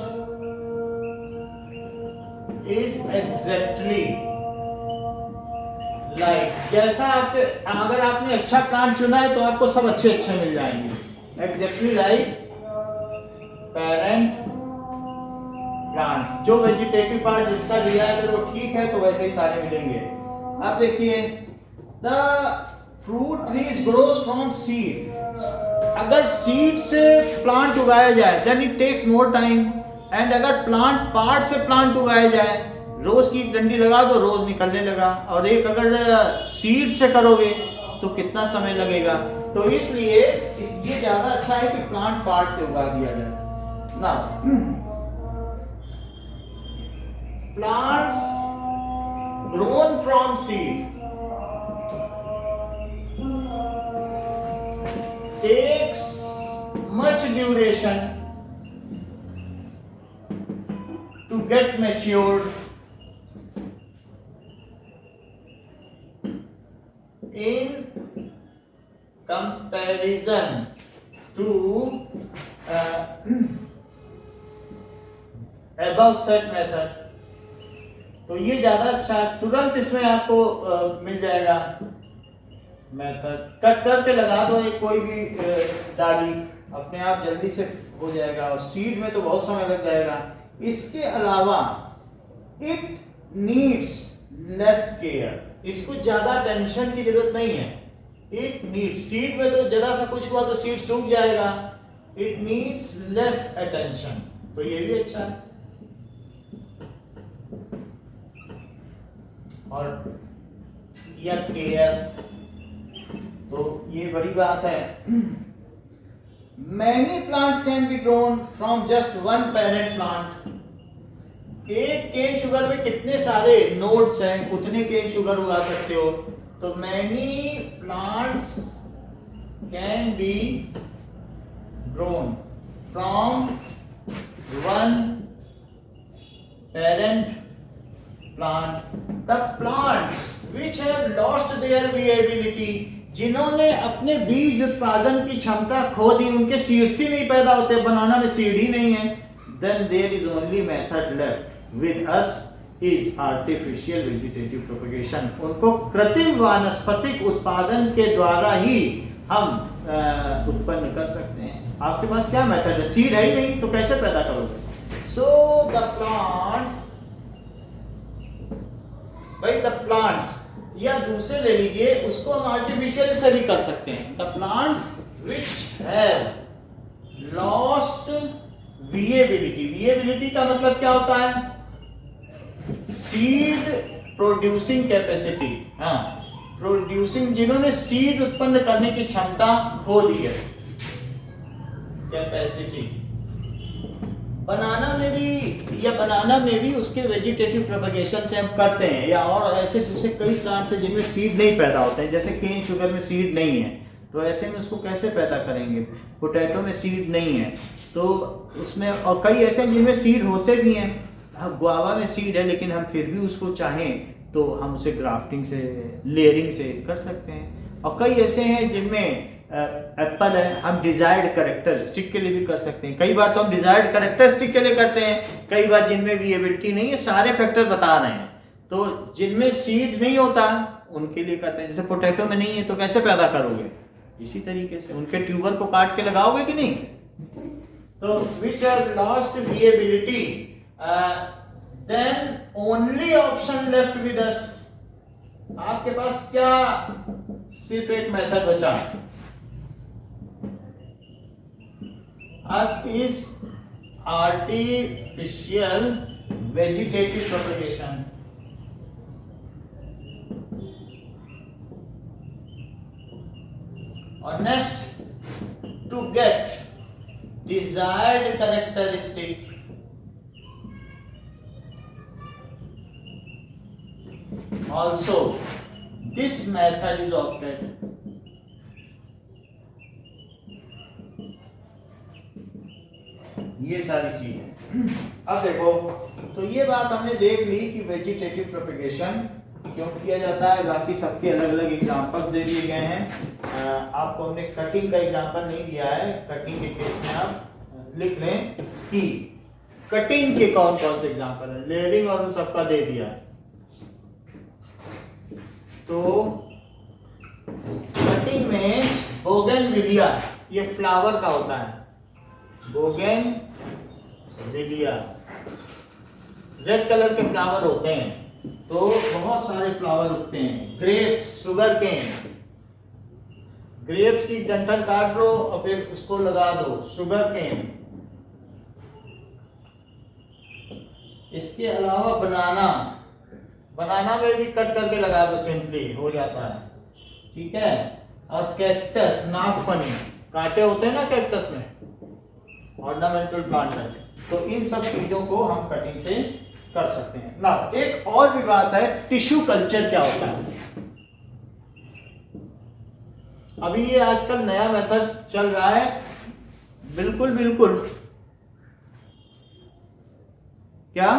Speaker 1: is exactly like, जैसा आपके, अगर आपने अच्छा प्लांट चुना है तो आपको सब अच्छे अच्छे मिल जाएंगे। Exactly like parent plants. जो वेजिटेटिव पार्ट जिसका दिया है अगर वो ठीक है तो वैसे ही सारे मिलेंगे। आप देखिए, the fruit trees grows from seed. अगर सीड से प्लांट उगाया जाए then it takes more time, and अगर प्लांट पार्ट से प्लांट उगाया जाए, रोज की डंडी लगा दो रोज निकलने लगा, और एक अगर सीड से करोगे तो कितना समय लगेगा। तो इसलिए ये ज्यादा अच्छा है कि प्लांट पार्ट से उगा दिया जाए। Now, plants grown from seed takes much duration to get matured in comparison to above set method. तो ये ज्यादा अच्छा है, तुरंत इसमें आपको मिल जाएगा मेथड। कट करके लगा दो एक कोई भी डाली, अपने आप जल्दी से हो जाएगा, और सीड में तो बहुत समय लग जाएगा। इसके अलावा इट नीड्स लेस केयर, इसको ज्यादा टेंशन की जरूरत नहीं है। इट नीड्स, सीड में तो जरा सा कुछ हुआ तो सीड सूख जाएगा, इट नीड्स लेस अटेंशन, तो ये भी अच्छा है। और या केयर, तो ये बड़ी बात है। Many plants can be grown from just one parent plant. एक केन शुगर में कितने सारे नोड्स हैं, उतने केन शुगर उगा सकते हो। तो many plants can be grown from one parent plant. The plants which have lost their viability, जिन्होंने अपने बीज उत्पादन की क्षमता खो दी, उनके सीड्स ही नहीं पैदा होते, बनाना में सीड ही नहीं है, then there is only method left with us is artificial vegetative propagation. उनको कृत्रिम वानस्पतिक उत्पादन के द्वारा ही हम उत्पन्न कर सकते हैं। आपके पास क्या मेथड है? सीड है ही नहीं, तो कैसे पैदा करोगे? So the plants, भाई द प्लांट्स, या दूसरे ले लीजिए, उसको हम आर्टिफिशियल से भी कर सकते हैं। The plants which have lost viability, viability का मतलब क्या होता है? सीड प्रोड्यूसिंग कैपेसिटी, हाँ प्रोड्यूसिंग, जिन्होंने सीड उत्पन्न करने की क्षमता खो दी है, कैपेसिटी। बनाना में भी उसके वेजिटेटिव प्रोपगेशन से हम करते हैं, या और ऐसे दूसरे कई प्लांट्स हैं जिनमें सीड नहीं पैदा होते हैं, जैसे केन शुगर में सीड नहीं है, तो ऐसे में उसको कैसे पैदा करेंगे? पोटैटो में सीड नहीं है तो उसमें, और कई ऐसे हैं जिनमें सीड होते भी हैं, गुआवा में सीड है लेकिन हम फिर भी उसको चाहें तो हम उसे ग्राफ्टिंग से, लेयरिंग से कर सकते हैं। और कई ऐसे हैं जिनमें एप्पल है, हम डिजायर्ड कैरेक्टरिस्टिक के लिए भी कर सकते हैं। कई बार तो हम डिजायर्ड कैरेक्टरिस्टिक के लिए करते हैं, कई बार जिनमें विएबिलिटी नहीं है, सारे फैक्टर बता रहे हैं। तो जिनमें सीड नहीं होता उनके लिए करते हैं, जैसे पोटैटो में नहीं है तो कैसे पैदा करोगे? इसी तरीके से उनके ट्यूबर को काट के लगाओगे कि नहीं? तो which are lost viability, then only option left with us, आपके पास क्या सिर्फ एक मेथड बचा, as is artificial vegetative propagation. और next, to get desired characteristic, also this method is opted. ये सारी चीजें। अब देखो, तो ये बात हमने देख ली कि वेजिटेटिव प्रोपगेशन क्यों किया जाता है, बाकी सबके अलग अलग एग्जांपल्स दे दिए गए हैं। आपको हमने कटिंग का एग्जांपल नहीं दिया है, कटिंग के केस में आप लिख लें कि कटिंग के कौन कौन से एग्जांपल है, लेयरिंग और उन सबका दे दिया है। तो कटिंग में बोगेनविलिया, ये फ्लावर का होता है, बोगेनविलिया रेड कलर के फ्लावर होते हैं, तो बहुत सारे फ्लावर उगते हैं। ग्रेप्स, शुगर केन, ग्रेप्स की डंठल काट लो और फिर उसको लगा दो, शुगर केन। इसके अलावा बनाना, बनाना में भी कट करके लगा दो, सिंपली हो जाता है, ठीक है। और कैक्टस, नागफनी, कांटे होते हैं ना कैक्टस में, ऑर्नामेंटल प्लांट है, तो इन सब चीजों को हम कटिंग से कर सकते हैं ना। एक और भी बात है, टिश्यू कल्चर क्या होता है। अभी ये आजकल नया मेथड चल रहा है, बिल्कुल बिल्कुल, क्या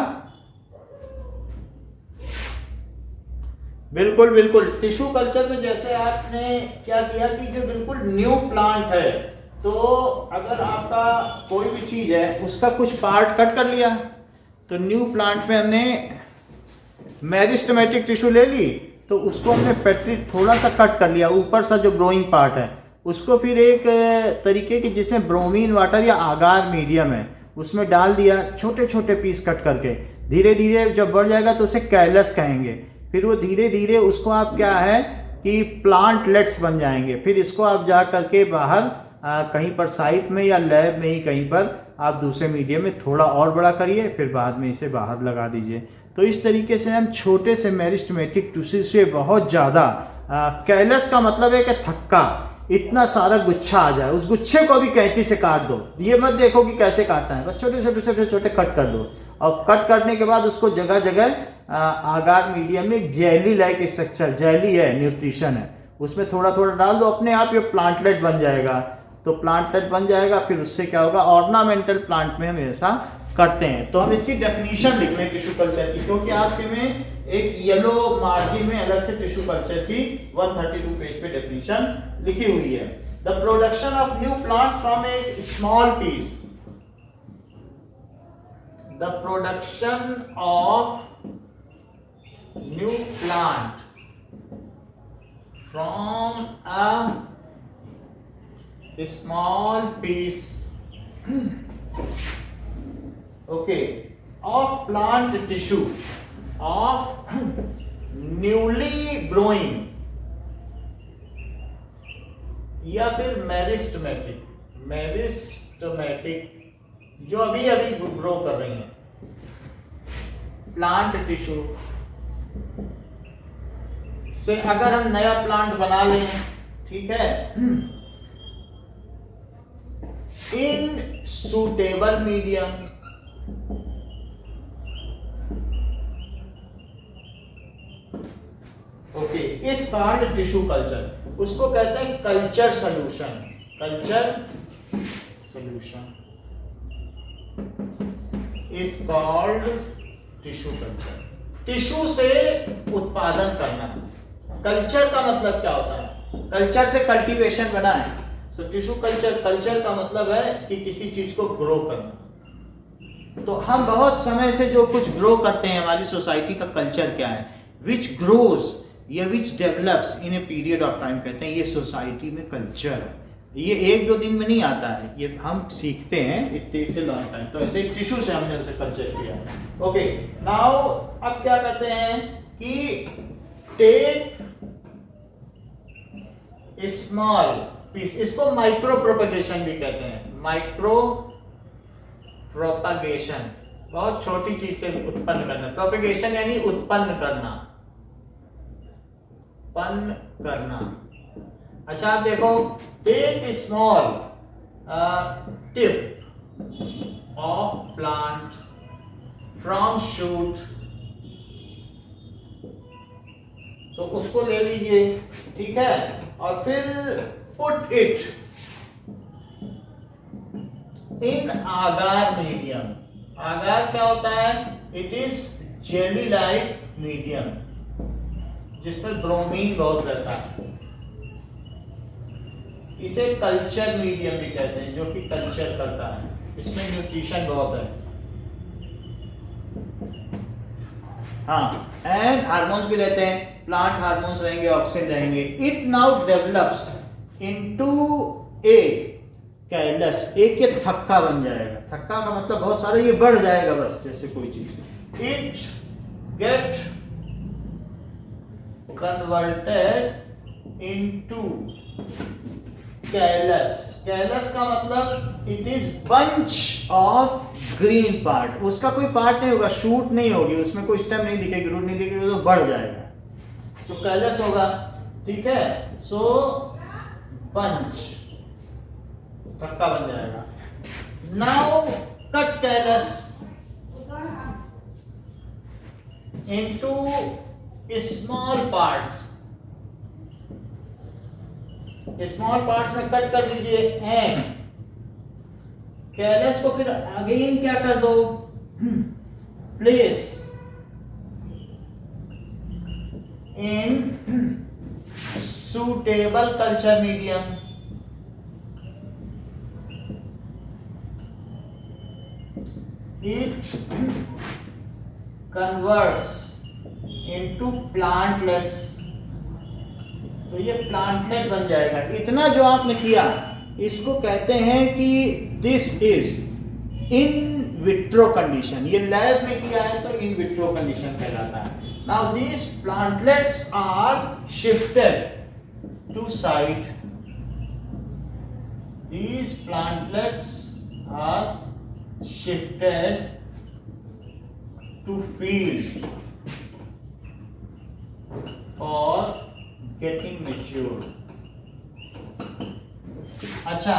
Speaker 1: बिल्कुल बिल्कुल टिश्यू कल्चर में जैसे आपने क्या किया कि जो बिल्कुल न्यू प्लांट है, तो अगर आपका कोई भी चीज है उसका कुछ पार्ट कट कर लिया, तो न्यू प्लांट में हमने मेरिस्टेमेटिक टिश्यू ले ली, तो उसको हमने पेट्री थोड़ा सा कट कर लिया, ऊपर सा जो ग्रोइंग पार्ट है उसको फिर एक तरीके की जिसमें ब्रोमीन वाटर या आगार मीडियम है उसमें डाल दिया, छोटे छोटे पीस कट करके, धीरे धीरे जब बढ़ जाएगा तो उसे कैलस कहेंगे। फिर वो धीरे धीरे उसको आप क्या है कि प्लांटलेट्स बन जाएंगे। फिर इसको आप जा करके बाहर कहीं पर साइट में या लैब में ही कहीं पर आप दूसरे मीडियम में थोड़ा और बड़ा करिए, फिर बाद में इसे बाहर लगा दीजिए। तो इस तरीके से हम छोटे से मेरिस्टेमेटिक टिश्यू से बहुत ज़्यादा, कैलस का मतलब है कि थक्का, इतना सारा गुच्छा आ जाए, उस गुच्छे को भी कैंची से काट दो। ये मत देखो कि कैसे काटना है, बस छोटे छोटे छोटे छोटे कट कर दो। और कट करने के बाद उसको जगह जगह आगार मीडियम में जेली लाइक स्ट्रक्चर, जेली है, न्यूट्रिशन है, उसमें थोड़ा थोड़ा डाल दो, अपने आप ये प्लांटलेट बन जाएगा। तो प्लांटलेट बन जाएगा, फिर उससे क्या होगा, ऑर्नामेंटल प्लांट में हम ऐसा करते हैं। तो हम इसकी डेफिनेशन लिख लें टिश्यू कल्चर की, क्योंकि आपके में एक येलो मार्जिन में अलग से टिश्यू कल्चर की 132 पेज पे डेफिनेशन लिखी हुई है। The production of new plants from a small piece, the production of new plant from a small piece okay of plant tissue of newly growing या फिर मेरिस्टेमेटिक जो अभी अभी ग्रो कर रही हैं प्लांट टिश्यू से अगर हम नया प्लांट बना लें, ठीक है, इन सुटेबल मीडियम, ओके, इस कॉल्ड टिश्यू कल्चर, उसको कहते हैं culture solution, culture solution is called tissue culture. Tissue से उत्पादन करना, कल्चर का मतलब क्या होता है, कल्चर से कल्टीवेशन बना है, तो टिश्यू कल्चर, कल्चर का मतलब है कि किसी चीज को ग्रो करना। तो हम बहुत समय से जो कुछ ग्रो करते हैं, हमारी सोसाइटी का कल्चर क्या है, विच ग्रोज या which develops in a period of time, कहते हैं ये सोसाइटी में कल्चर है। ये एक दो दिन में नहीं आता है, ये हम सीखते हैं, it takes a long time. तो ऐसे टिश्यू से हमने उसे कल्चर किया। ओके, नाउ अब क्या करते हैं कि टेक स्मॉल पीस, इसको माइक्रो प्रोपगेशन भी कहते हैं, माइक्रो प्रोपगेशन, बहुत छोटी चीज से उत्पन्न करना, प्रोपगेशन यानी उत्पन्न करना, उत्पन्न करना। अच्छा आप देखो, take small tip of plant from shoot, तो उसको ले लीजिए, ठीक है, और फिर put it in agar medium। agar क्या होता है, it is jelly like medium जिसमें ब्रोमीन बहुत रहता है, इसे कल्चर मीडियम भी कहते हैं, जो कि कल्चर करता है, इसमें न्यूट्रिशन बहुत है। हाँ, एंड हार्मोन्स भी रहते हैं, प्लांट हार्मोन्स रहेंगे, ऑक्सीजन रहेंगे। It now develops into A callus, एक ये थक्का बन जाएगा, थक्का का मतलब बहुत सारा ये बढ़ जाएगा, बस जैसे कोई चीज। It get converted into callus, callus का मतलब it is bunch of green part, उसका कोई पार्ट नहीं होगा, शूट नहीं होगी, उसमें कोई स्टेम नहीं दिखेगी, रूट नहीं दिखेगी, तो बढ़ जाएगा, तो कैलस होगा, ठीक है। सो बंच, थक्का बन जाएगा। Now cut callus into small parts. Small parts में कट कर दीजिए एंड कैलस को फिर अगेन क्या कर दो, place in suitable culture medium. It converts into plantlets. तो ये प्लांटलेट बन जाएगा। इतना जो आपने किया इसको कहते हैं कि this is in vitro condition. ये लैब में किया है तो इन विट्रो कंडीशन कहलाता है। Now these plantlets are shifted to site. These plantlets are shifted to field for getting mature. अच्छा,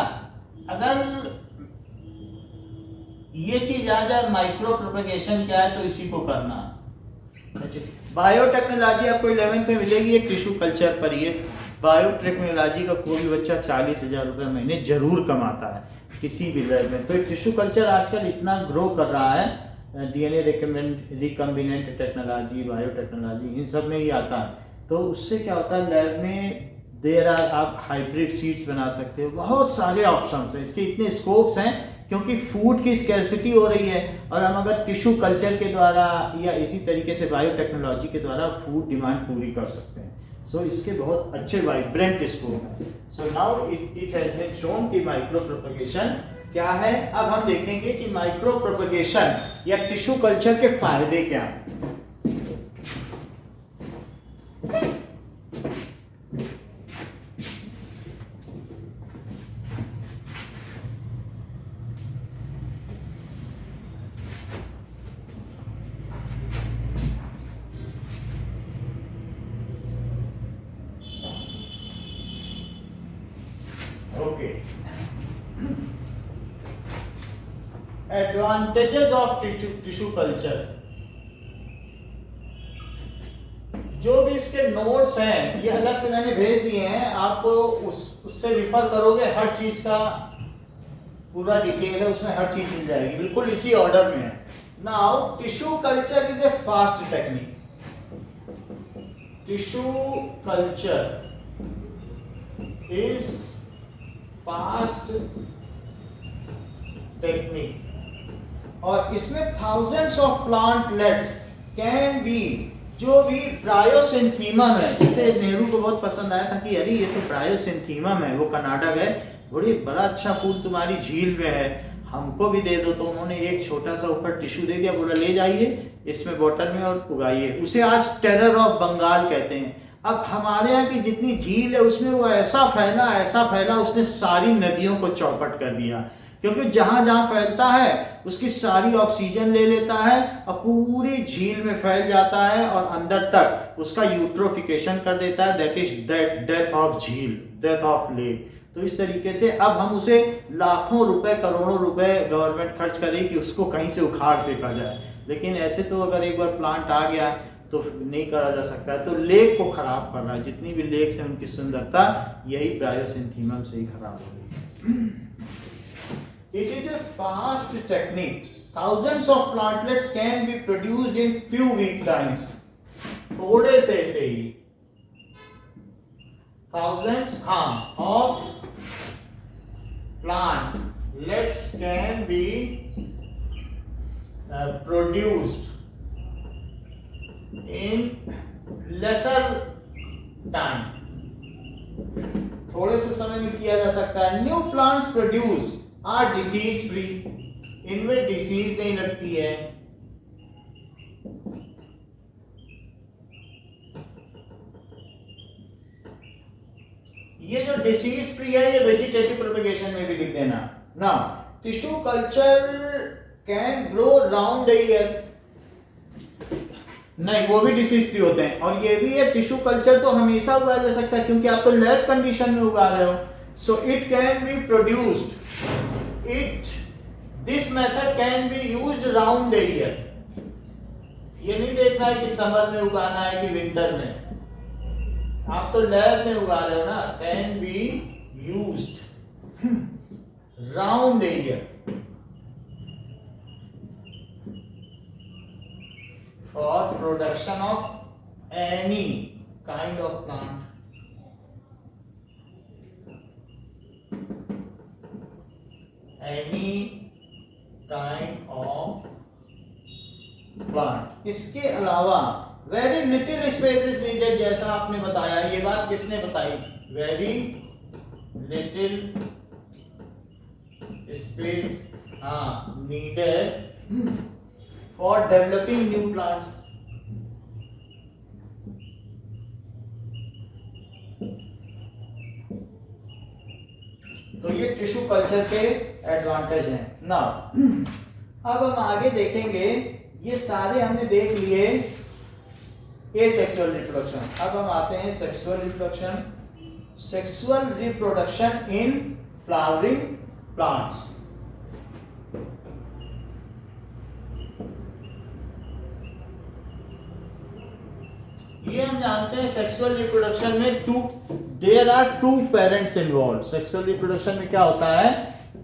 Speaker 1: अगर ये चीज आ जाए माइक्रो प्रोपेगेशन क्या है तो इसी को करना। बायोटेक्नोलॉजी आपको 11th में मिलेगी, एक टिश्यू कल्चर पर। ये बायोटेक्नोलॉजी का कोई भी बच्चा 40,000 रुपये महीने जरूर कमाता है किसी भी लैब में। तो टिश्यू कल्चर आजकल इतना ग्रो कर रहा है, डीएनए रिकम्बिनेंट टेक्नोलॉजी, बायोटेक्नोलॉजी, इन सब में ही आता है। तो उससे क्या होता है, लैब में आप हाइब्रिड सीड्स बना सकते हो, बहुत सारे ऑप्शंस हैं, इसके इतने स्कोप्स हैं क्योंकि फूड की स्कैर्सिटी हो रही है। और हम अगर टिश्यू कल्चर के द्वारा या इसी तरीके से बायोटेक्नोलॉजी के द्वारा फूड डिमांड पूरी कर सकते हैं। सो इसके बहुत अच्छे वाइब्रेंट स्कोप हैं। So now it has been shown कि माइक्रो प्रोपेगेशन क्या है। अब हम देखेंगे कि माइक्रो प्रोपेगेशन या टिश्यू कल्चर के फायदे क्या हैं। Advantages of tissue culture. जो भी इसके नोट्स हैं ये अलग से मैंने भेज दिए हैं, आपको उससे रिफर करोगे, हर चीज का पूरा डिटेल है उसमें, हर चीज मिल जाएगी, बिल्कुल इसी ऑर्डर में है। Now tissue culture is a fast technique. Tissue culture is fast technique और इसमें thousands of plantlets can be, जो भी ब्रायोसिन्थीमम है, जैसे नेहरू को बहुत पसंद आया था कि अरे ये तो ब्रायोसिन्थीमम है, वो कनाडा गए, बड़ा अच्छा फूल तुम्हारी झील में है, हमको भी दे दो। तो उन्होंने एक छोटा सा ऊपर टिश्यू दे दिया, बोला ले जाइए इसमें बोतल में और उगाइए। उसे आज टेरर ऑफ बंगाल कहते हैं। अब हमारे यहाँ की जितनी झील है उसमें वो ऐसा फैला उसने सारी नदियों को चौपट कर दिया, क्योंकि जहां जहां फैलता है उसकी सारी ऑक्सीजन ले लेता है और पूरी झील में फैल जाता है और अंदर तक उसका यूट्रोफिकेशन कर देता है। दैट इज डेथ ऑफ झील, डेथ ऑफ लेक। तो इस तरीके से अब हम उसे लाखों रुपए, करोड़ों रुपए गवर्नमेंट खर्च करे कि उसको कहीं से उखाड़ फेंका जाए, लेकिन ऐसे तो अगर एक बार प्लांट आ गया तो नहीं करा जा सकता है। तो लेक को खराब कर रहा है, जितनी भी लेक्स हैं उनकी सुंदरता यही ब्रायोसिन्थीमम से ही खराब हो गई। It is a fast technique. Thousands of plantlets can be produced in few week times. थोड़े से ही thousands of plantlets can be produced in lesser time. थोड़े से समय में किया जा सकता है। New plants produce are disease free, इनमें डिसीज नहीं लगती है। ये जो डिसीज फ्री है ये वेजिटेटिव प्रोपेगेशन में भी लिख देना। Now tissue culture can grow round year, नहीं वो भी डिसीज फ्री होते हैं। और ये भी है, टिश्यू कल्चर तो हमेशा उगाया जा सकता है क्योंकि आप तो लैब कंडीशन में उगा रहे हो। सो it can be produced, it this method can be used round the year. ये नहीं देखना है कि समर में उगाना है कि विंटर में, आप तो लैब में उगा रहे हो ना। Can be used round the year for production of any kind of plant. Any kind of plant. इसके अलावा very little space is needed, जैसा आपने बताया। ये बात किसने बताई? Very little space needed for developing new plants. तो ये टिश्यू कल्चर के एडवांटेज हैं। नाउ अब हम आगे देखेंगे, ये सारे हमने देख लिए एसेक्सुअल रिप्रोडक्शन। अब हम आते हैं sexual reproduction. Sexual reproduction in flowering plants. ये हम जानते हैं सेक्सुअल रिप्रोडक्शन में there are two parents involve. Sexual reproduction में क्या होता है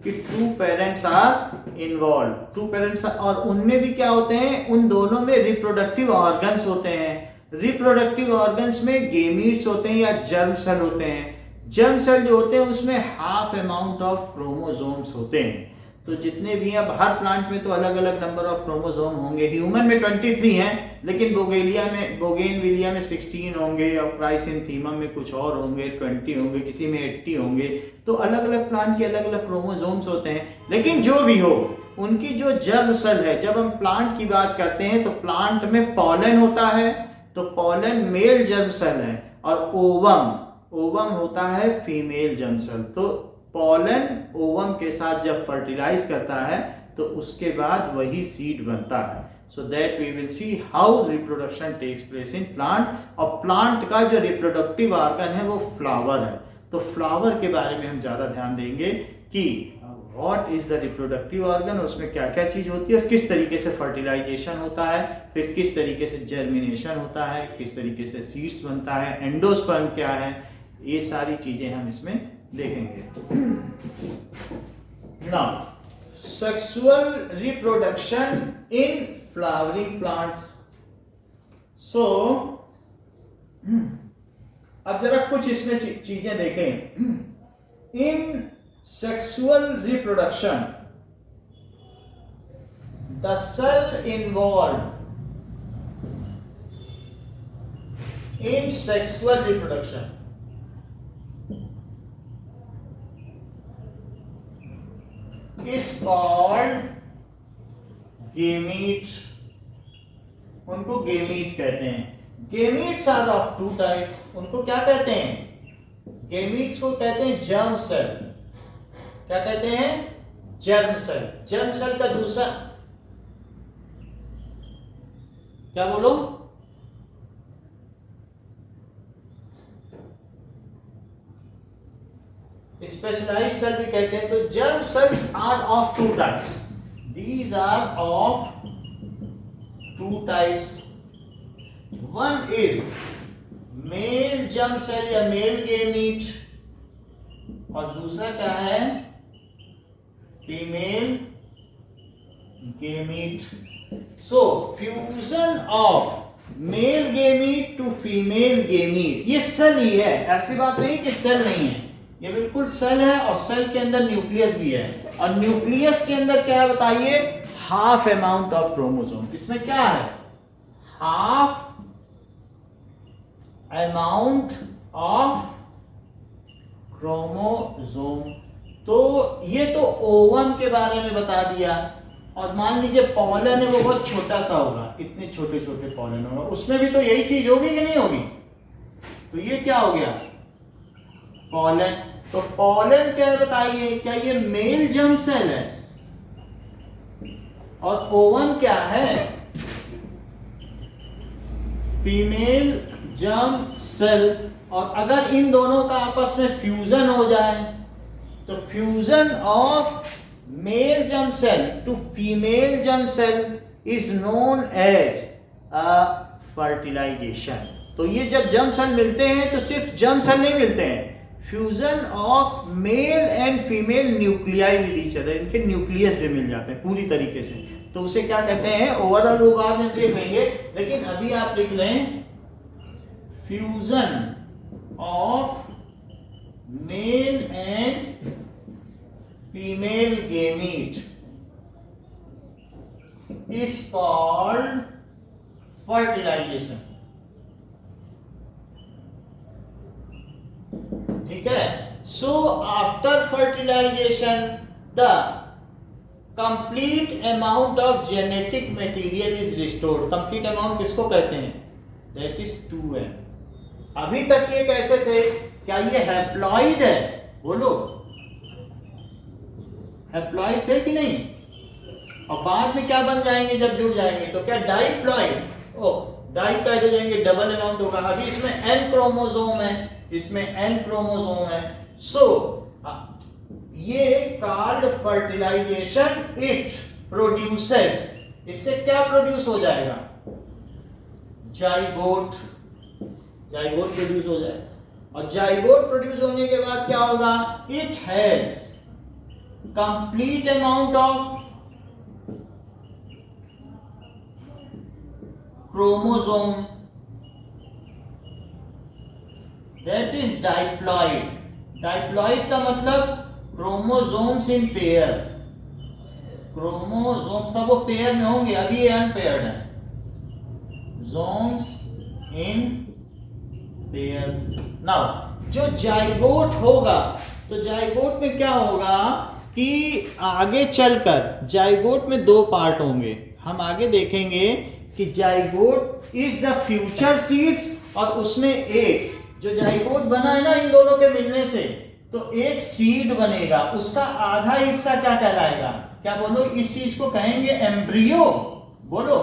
Speaker 1: कि two parents are involve. Two parents, और उनमें भी क्या होते हैं, उन दोनों में रिप्रोडक्टिव ऑर्गन्स होते हैं। रिप्रोडक्टिव ऑर्गन्स में गेमीट्स होते हैं या जर्म सेल होते हैं। जर्म सेल जो होते हैं उसमें हाफ अमाउंट ऑफ क्रोमोसोम्स होते हैं। तो जितने भी हैं, अब हर प्लांट में तो अलग अलग नंबर ऑफ क्रोमोसोम होंगे। ह्यूमन में 23 हैं, लेकिन बोगेनविलिया में 16 होंगे, और क्राइसेंथीमम में कुछ और होंगे, 20 होंगे, किसी में 80 होंगे। तो अलग अलग प्लांट के अलग अलग क्रोमोसोम्स होते हैं। लेकिन जो भी हो, उनकी जो जर्म सेल है, जब हम प्लांट की बात करते हैं तो प्लांट में पॉलन होता है, तो पॉलन मेल जर्म सेल है, और ओवम होता है फीमेल जर्म सेल। तो पॉलन ओवम के साथ जब फर्टिलाइज करता है तो उसके बाद वही सीड बनता है। So that we will see how reproduction takes place in plant. और प्लांट का जो रिप्रोडक्टिव ऑर्गन है वो फ्लावर है। तो फ्लावर के बारे में हम ज्यादा ध्यान देंगे कि what is the reproductive organ, उसमें क्या क्या चीज होती है, और किस तरीके से फर्टिलाइजेशन होता है, फिर किस तरीके से जर्मिनेशन होता है, किस तरीके से सीड्स बनता है, एंडोस्पर्म क्या है, ये सारी चीजें हम इसमें देखेंगे। Now sexual reproduction in flowering plants. So अब जरा कुछ इसमें चीजें देखें। In sexual reproduction the cell involve in sexual reproduction is called gamete। उनको गेमीट कहते हैं। Gametes are of two type. उनको क्या कहते हैं? गेमीट्स को कहते हैं जर्म सेल। क्या कहते हैं? Germ cell. जर्म सेल का दूसरा क्या बोलो? स्पेशलाइज्ड सेल भी कहते हैं। तो germ cells are of two types. These are of two types. One is male germ cell या मेल गेमीट, और दूसरा क्या है? Female gamete. So fusion of male gamete to female gamete, ये सेल ही है। ऐसी बात नहीं कि सेल नहीं है, ये बिल्कुल सेल है, और सेल के अंदर न्यूक्लियस भी है। और न्यूक्लियस के अंदर क्या है बताइए? Half amount of chromosome. इसमें क्या है? Half amount of chromosome. तो ये तो ओवम के बारे में बता दिया। और मान लीजिए पॉलन है, वो बहुत छोटा सा होगा, इतने छोटे छोटे पॉलन होगा, उसमें भी तो यही चीज होगी कि नहीं होगी? तो ये क्या हो गया? पॉलन। तो पॉलन क्या है बताइए? क्या ये मेल जर्म सेल है? और ओवम क्या है? Female germ cell. और अगर इन दोनों का आपस में फ्यूजन हो जाए तो fusion of male germ cell to female germ cell is known as fertilization. तो ये जब जर्म सेल मिलते हैं तो सिर्फ जर्म सेल नहीं मिलते हैं, fusion of male and female nuclei with each other, इनके न्यूक्लियस भी मिल जाते हैं पूरी तरीके से, तो उसे क्या कहते हैं, ओवरऑल वो बाद में देख लेंगे, लेकिन अभी आप लिख लें fusion of male and female gamete is called fertilization. ठीक है. So after fertilization the complete amount of genetic material is restored. Complete amount किसको कहते हैं, दैट इज 2n. अभी तक ये कैसे थे, क्या ये हैप्लॉइड है, बोलो हैप्लॉइड थे कि नहीं, और बाद में क्या बन जाएंगे जब जुड़ जाएंगे, तो क्या डाइप्लॉइड, डाइप्लॉइड हो जाएंगे, डबल अमाउंट होगा. अभी इसमें n क्रोमोसोम है, इसमें n क्रोमोसोम है. सो ये कॉल्ड फर्टिलाइजेशन, इट प्रोड्यूसेस, इससे क्या प्रोड्यूस हो जाएगा, जाइगोट, जाइगोट प्रोड्यूस हो जाएगा. और जाइगोट प्रोड्यूस होने के बाद क्या होगा, it has complete amount of chromosome, that is diploid. Diploid का मतलब क्रोमोसोम्स इन पेयर, क्रोमोसोम्स सब वो पेयर में होंगे, अभी ये अनपेयर्ड है, जोन्स इन पेयर. नाउ जो जाइगोट होगा, तो जाइगोट में क्या होगा कि आगे चलकर जाइगोट में 2 पार्ट होंगे, हम आगे देखेंगे कि zygote is the future seeds, और उसमें एक जो जाइगोट बना है ना इन दोनों के मिलने से, तो एक सीड बनेगा, उसका आधा हिस्सा क्या कहलाएगा, क्या बोलो, इस चीज को कहेंगे एम्ब्रियो, बोलो,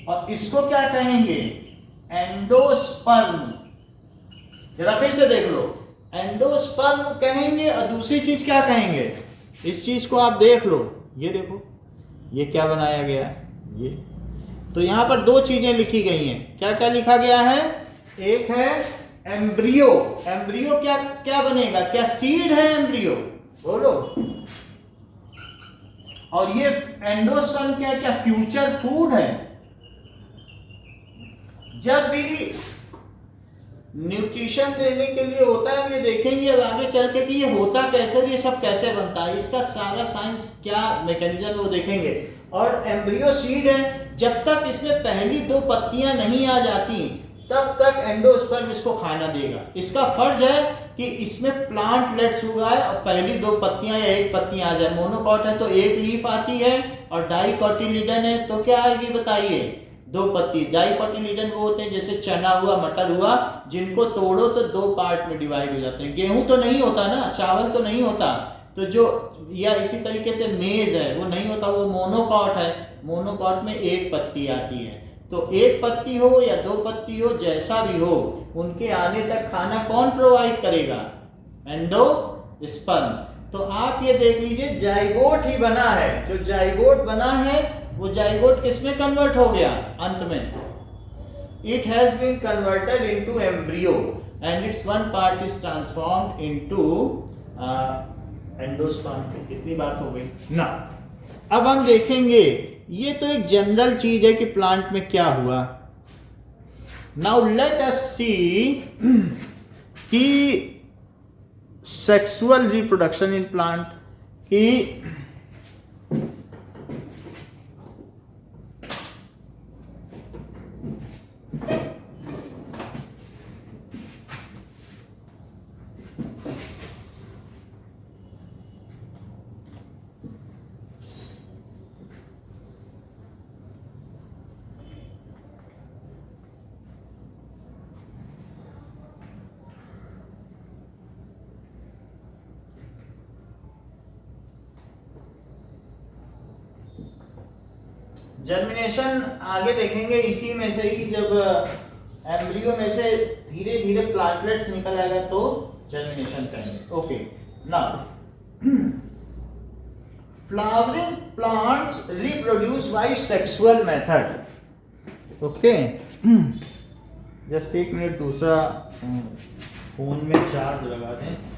Speaker 1: और इसको क्या कहेंगे, एंडोस्पर्म. जरा फिर से देख लो, एंडोस्पर्म कहेंगे, और दूसरी चीज क्या कहेंगे, इस चीज को आप देख लो, ये देखो ये क्या बनाया गया है, ये तो यहां पर 2 चीजें लिखी गई हैं. क्या क्या लिखा गया है, एक है एम्ब्रियो, एम्ब्रियो क्या क्या बनेगा, क्या सीड है एम्ब्रियो, बोलो, और ये एंडोस्पर्म क्या, क्या फ्यूचर फूड है. जब भी न्यूट्रिशन देने के लिए होता है, हम ये देखेंगे अब आगे चल के कि ये होता कैसे, ये सब कैसे बनता है, इसका सारा साइंस क्या मैकेनिज्म है वो देखेंगे. और एम्ब्रियो सीड है, जब तक इसमें पहली 2 पत्तियां नहीं आ जाती तब तक एंडोस्पर्म इसको खाना देगा. इसका फर्ज है कि इसमें प्लांट लेट्स उगाए और पहली 2 पत्तियां या 1 पत्ती आ जाए. मोनोकॉट है तो 1 लीफ आती है, और डाइकोटिलीडन है तो क्या आएगी बताइए, 2 पत्ती. डाइकोटिलीडन वो होते हैं जैसे चना हुआ, मटर हुआ, जिनको तोड़ो तो 2 पार्ट में डिवाइड हो जाते हैं. गेहूं तो नहीं होता ना, चावल तो नहीं होता, तो जो या इसी तरीके से मेज है वो नहीं होता, वो मोनोकॉट है. मोनोकॉट में 1 पत्ती आती है, तो 1 पत्ती हो या 2 पत्ती हो, जैसा भी हो, उनके आने तक खाना कौन प्रोवाइड करेगा, एंडोस्पर्म. तो आप ये देख लीजिए जाइगोट ही बना है, जो जाइगोट बना है वो जाइगोट किसमें कन्वर्ट हो गया अंत में, it has been converted into embryo and its 1 part is transformed into endosperm. कितनी बात हो गई ना. अब हम देखेंगे, ये तो एक जनरल चीज है कि प्लांट में क्या हुआ. नाउ लेट अस सी कि सेक्सुअल रिप्रोडक्शन इन प्लांट की जर्मिनेशन आगे देखेंगे, इसी में से ही जब एम्ब्रियो में से धीरे धीरे प्लांटलेट्स निकल आएगा तो जर्मिनेशन करेंगे. Okay, now flowering plants reproduce by sexual method. Okay, just एक मिनट दूसरा फोन में चार्ज लगा दें.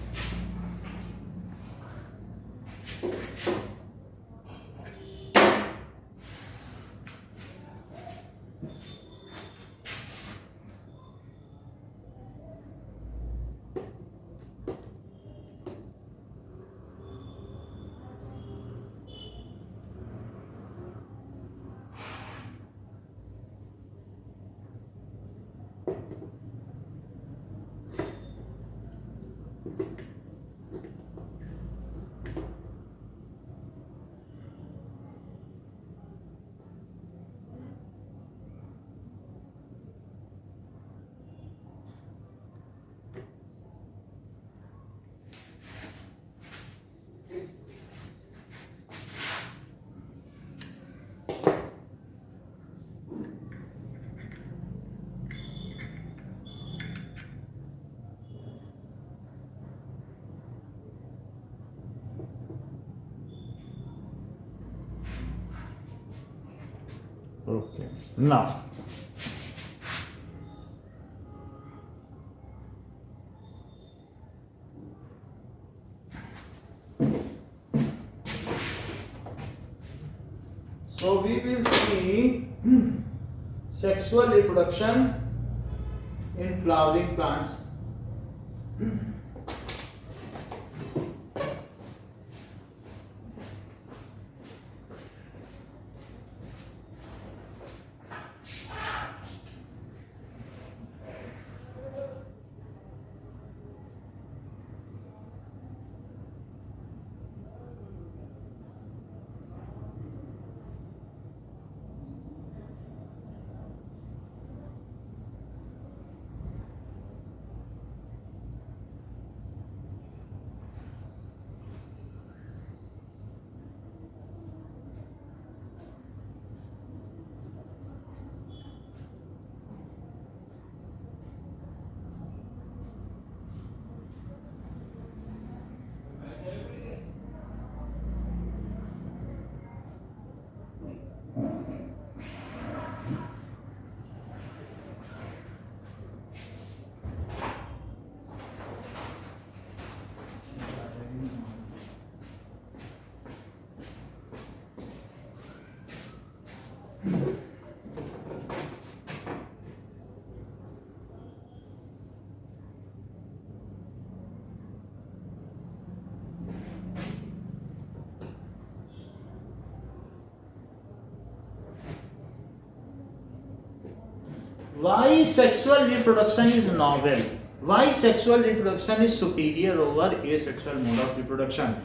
Speaker 1: Okay, now so we will see sexual reproduction in flowering plants. Why sexual reproduction is novel? Why sexual reproduction is superior over asexual mode of reproduction?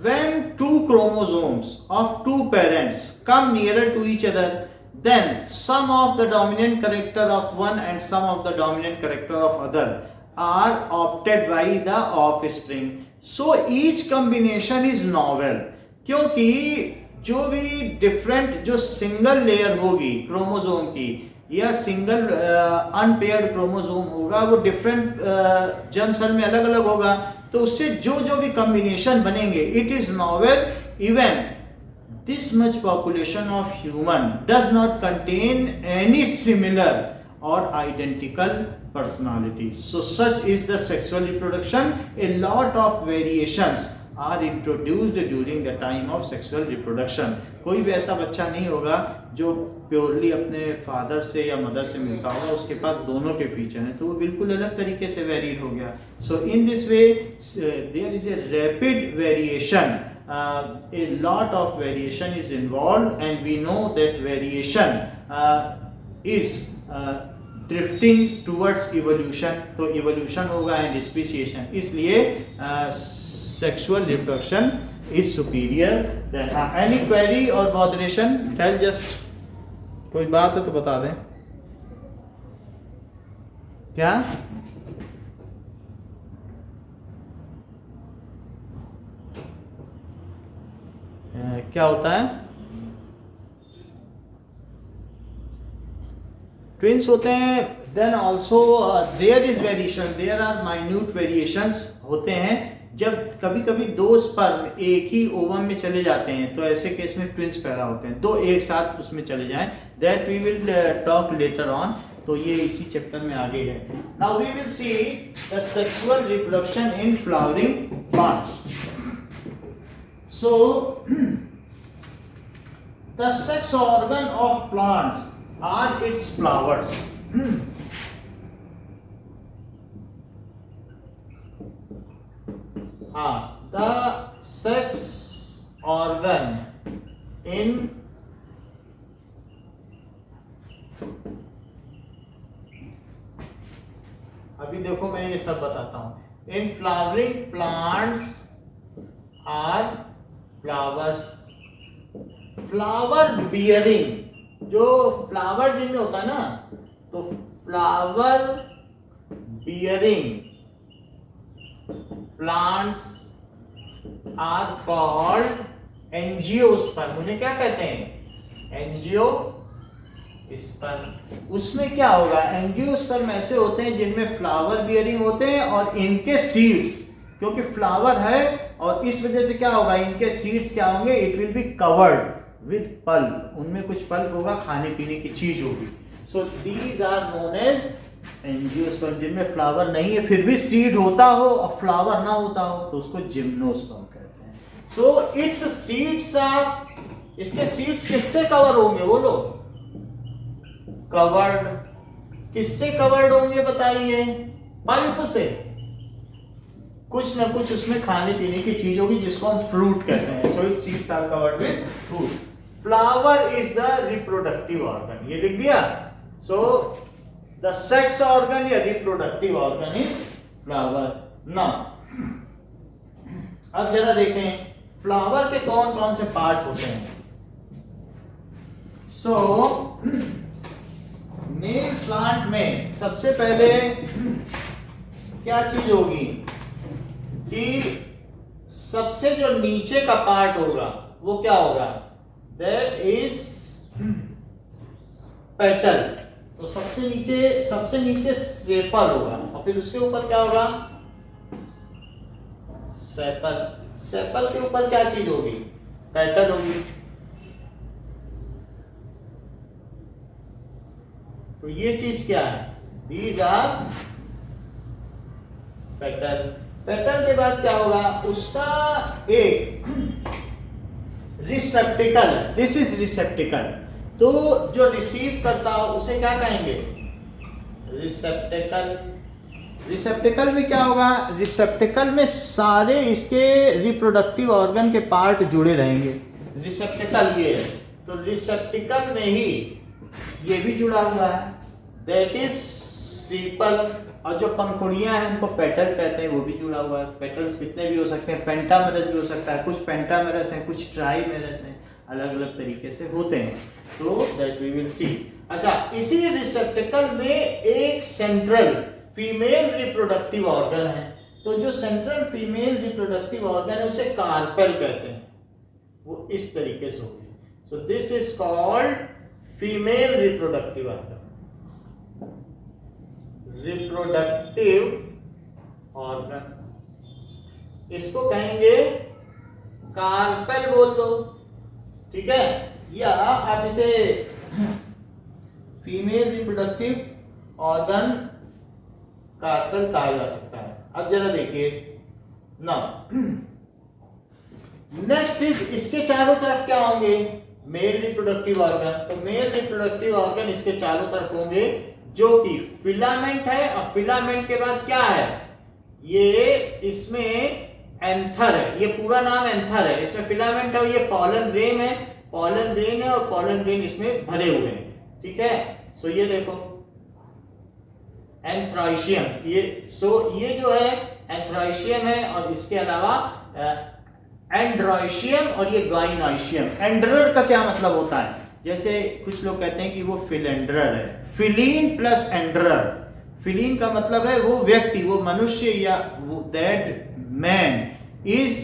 Speaker 1: When two chromosomes of two parents come nearer to each other, then some of the dominant character of one and some of the dominant character of other are opted by the offspring. So each combination is novel. क्योंकि जो भी different जो single layer होगी chromosome की या single unpaired chromosome होगा वो different germ cell में अलग अलग होगा, तो उससे जो जो भी कॉम्बिनेशन बनेंगे it is novel. Even this much population of human does not contain any similar or identical personalities. So such is the sexual reproduction. A lot of variations are introduced during the time of sexual reproduction. कोई भी ऐसा बच्चा नहीं होगा जो purely अपने father से या मदर से मिलता होगा, उसके पास दोनों के फीचर हैं, तो वो बिल्कुल अलग तरीके से वेरीड हो गया. So in this way there is a rapid variation. A lot of variation is involved and we know that variation is drifting towards evolution. तो evolution होगा and speciation, इसलिए sexual reproduction is superior than any query or botheration. Tell just कोई बात है तो बता दें. क्या क्या होता है? ट्विंस होते हैं. Then also there is variation, there are minute variations होते हैं जब कभी कभी दो स्पर्म एक ही ओवम में चले जाते हैं तो ऐसे केस में ट्विंस पैदा होते हैं, दो एक साथ उसमें चले जाएं, that we will talk later on. तो ये इसी चैप्टर में आगे है। Now we will see the sexual reproduction in flowering plants. So the sex organ of plants are its flowers. The sex organ in अभी देखो मैं ये सब बताता हूं। In flowering plants are flowers. Flower bearing, जो फ्लावर जिनमें होता है ना, तो flower bearing plants are called angiosperm. उन्हें क्या कहते हैं? एंजियोस्पर्म। उसमें क्या होगा? एंजियोस्पर्म ऐसे होते हैं जिनमें फ्लावर बियरिंग होते हैं और इनके सीड्स, क्योंकि फ्लावर है और इस वजह से क्या होगा, इनके सीड्स क्या होंगे? It will be covered with pulp. उनमें कुछ पल्प होगा, खाने पीने की चीज होगी। So these are known as angiosperm. जिनमें फ्लावर नहीं है फिर भी सीड होता हो और फ्लावर ना होता हो तो उसको जिम्नोस्पर्म कहते हैं। सो इट्स सीड्स आर, इसके सीड्स किससे कवर होंगे? बोलो। कवर्ड। किससे कवर्ड होंगे बताइए? पल्प से। कुछ ना कुछ उसमें खाने पीने की चीज होगी जिसको हम फ्रूट कहते हैं। So its seeds are covered with fruit. Flower is the reproductive organ. ये लिख दिया। सो द सेक्स ऑर्गन या reproductive organ is flower. Now अब जरा देखें फ्लावर के कौन कौन से पार्ट होते हैं। सो मेल प्लांट में सबसे पहले क्या चीज होगी कि सबसे जो नीचे का पार्ट होगा वो क्या होगा? That is petal. तो सबसे नीचे सेपल होगा और फिर उसके ऊपर क्या होगा? सेपल। सेपल के ऊपर क्या चीज होगी? पेटल होगी। तो ये चीज क्या है? These are petal. पेटल के बाद क्या होगा? उसका एक रिसेप्टिकल। This is रिसेप्टिकल। तो जो रिसीव करता हो उसे क्या कहेंगे? रिसेप्टिकल। रिसेप्टिकल में क्या होगा? रिसेप्टिकल में सारे इसके रिप्रोडक्टिव ऑर्गन के पार्ट जुड़े रहेंगे। रिसेप्टिकल ये है, तो रिसेप्टिकल में ही ये भी जुड़ा हुआ है, दैट इज सीपल। और जो पंखुड़ियां हैं उनको पेटल कहते हैं, वो भी जुड़ा हुआ है। पेटल्स कितने भी हो सकते हैं, पेंटामेरस भी हो सकता है, कुछ पेंटामेरस हैं, कुछ ट्राइमेरस हैं, अलग अलग तरीके से होते हैं। तो दैट वी विल सी। अच्छा, इसी रिसेप्टिकल में एक सेंट्रल फीमेल रिप्रोडक्टिव ऑर्गन है। तो जो सेंट्रल फीमेल रिप्रोडक्टिव ऑर्गन है उसे कार्पेल कहते हैं। वो इस तरीके से होगी। So this is called female reproductive organ. Reproductive organ इसको कहेंगे कार्पेल बोल दो, ठीक है, या आप इसे फीमेल रिप्रोडक्टिव ऑर्गन कार्पेल कहा जा सकता है। अब जरा देखिए नाउ नेक्स्ट इज, इसके चारों तरफ क्या होंगे? Male reproductive organ. तो मेल रिप्रोडक्टिव ऑर्गन इसके चारों तरफ होंगे जो कि फिलामेंट है, और फिलामेंट के बाद क्या है? ये इसमें एंथर है। ये पूरा नाम एंथर है। इसमें फिलामेंट है, ये पॉलन ग्रेन है, पॉलन ग्रेन है और पॉलन ग्रेन इसमें भरे हुए हैं, ठीक है। सो ये देखो एंथ्राइशियम, ये जो है एंथ्राइशियम है, और इसके अलावा एंड्रॉइशियम और ये गाइनाइशियम। एंड्रर का क्या मतलब होता है? जैसे कुछ लोग कहते हैं कि वो फिलेंड्रर है। फिलीन प्लस एंड्रर। फिलीन का मतलब है वो व्यक्ति, वो मनुष्य, या that man is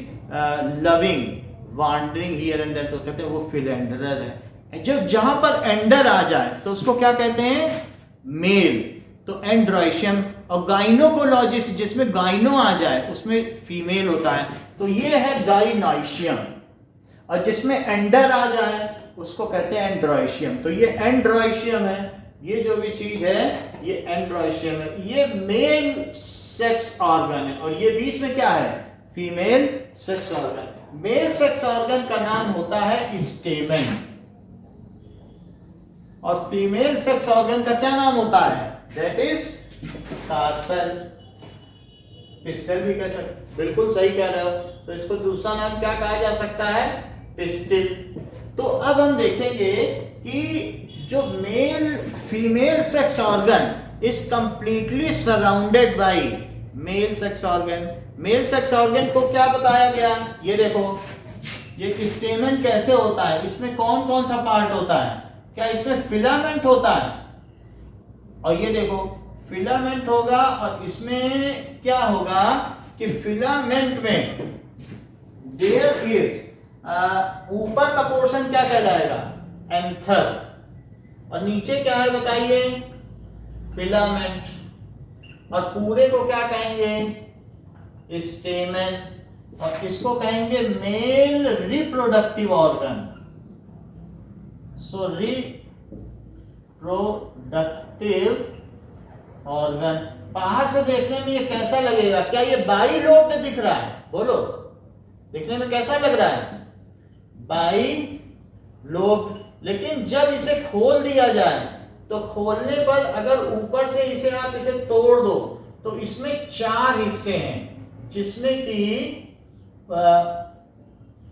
Speaker 1: loving wandering here and there, तो कहते हैं वो फिलेंड्रर है। जब जहां पर एंडर आ जाए तो उसको क्या कहते हैं? मेल। तो एंड्रोइशियम, और गाइनोकोलॉजिस्ट जिसमें गाइनो आ जाए उसमें फीमेल होता है, तो ये है गाइनोइशियम, और जिसमें एंडर आ जाए उसको कहते हैं एंड्रोइशियम। तो ये एंड्रोइशियम है, ये जो भी चीज है ये एंड्रोइशियम है, ये मेल सेक्स ऑर्गन है, और ये बीच में क्या है, female sex organ. Male sex organ का नाम होता है स्टेमन, और फीमेल सेक्स ऑर्गन का क्या नाम होता है, दैट इज कार्पल, पिस्टल भी कह सकते, बिल्कुल सही कह रहे हो। तो इसको दूसरा नाम क्या कहा जा सकता है, पिस्टिल। तो अब हम देखेंगे कि जो male female sex organ is completely surrounded by male sex organ. Male sex organ को क्या बताया गया, ये देखो, ये स्टेमन कैसे होता है, इसमें कौन कौन सा पार्ट होता है, क्या इसमें फिलामेंट होता है, और ये देखो फिलामेंट होगा, और इसमें क्या होगा कि फिलामेंट में देयर इज ऊपर का पोर्शन क्या कहलाएगा, एंथर, और नीचे क्या है बताइए, फिलामेंट, और पूरे को क्या कहेंगे, स्टेमन, और इसको कहेंगे मेल रिप्रोडक्टिव ऑर्गन। सो रिप्रोडक्टिव ऑर्गन, बाहर से देखने में ये कैसा लगेगा, क्या ये बाइलोब्ड दिख रहा है, बोलो, देखने में कैसा लग रहा है, बाइलोब्ड, लेकिन जब इसे खोल दिया जाए तो खोलने पर अगर ऊपर से इसे आप इसे तोड़ दो तो इसमें 4 हिस्से हैं, जिसमें कि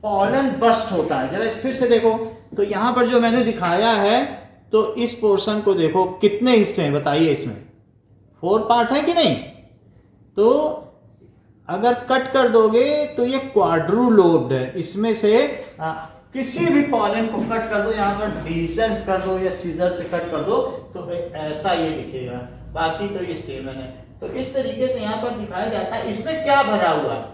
Speaker 1: पॉलन बस्ट होता है। जरा फिर से देखो, तो यहां पर जो मैंने दिखाया है, तो इस पोर्शन को देखो कितने हिस्से हैं बताइए, इसमें 4 पार्ट है कि नहीं, तो अगर कट कर दोगे तो ये क्वाड्रूलोब्ड है, इसमें से किसी भी पॉलन को कट कर दो, यहाँ पर डिसेंस कर दो या सीजर से कट कर दो तो ऐसा ये दिखेगा, बाकी तो ये स्टेमन है। तो इस तरीके से यहाँ पर दिखाया जाता है इसमें क्या भरा हुआ है,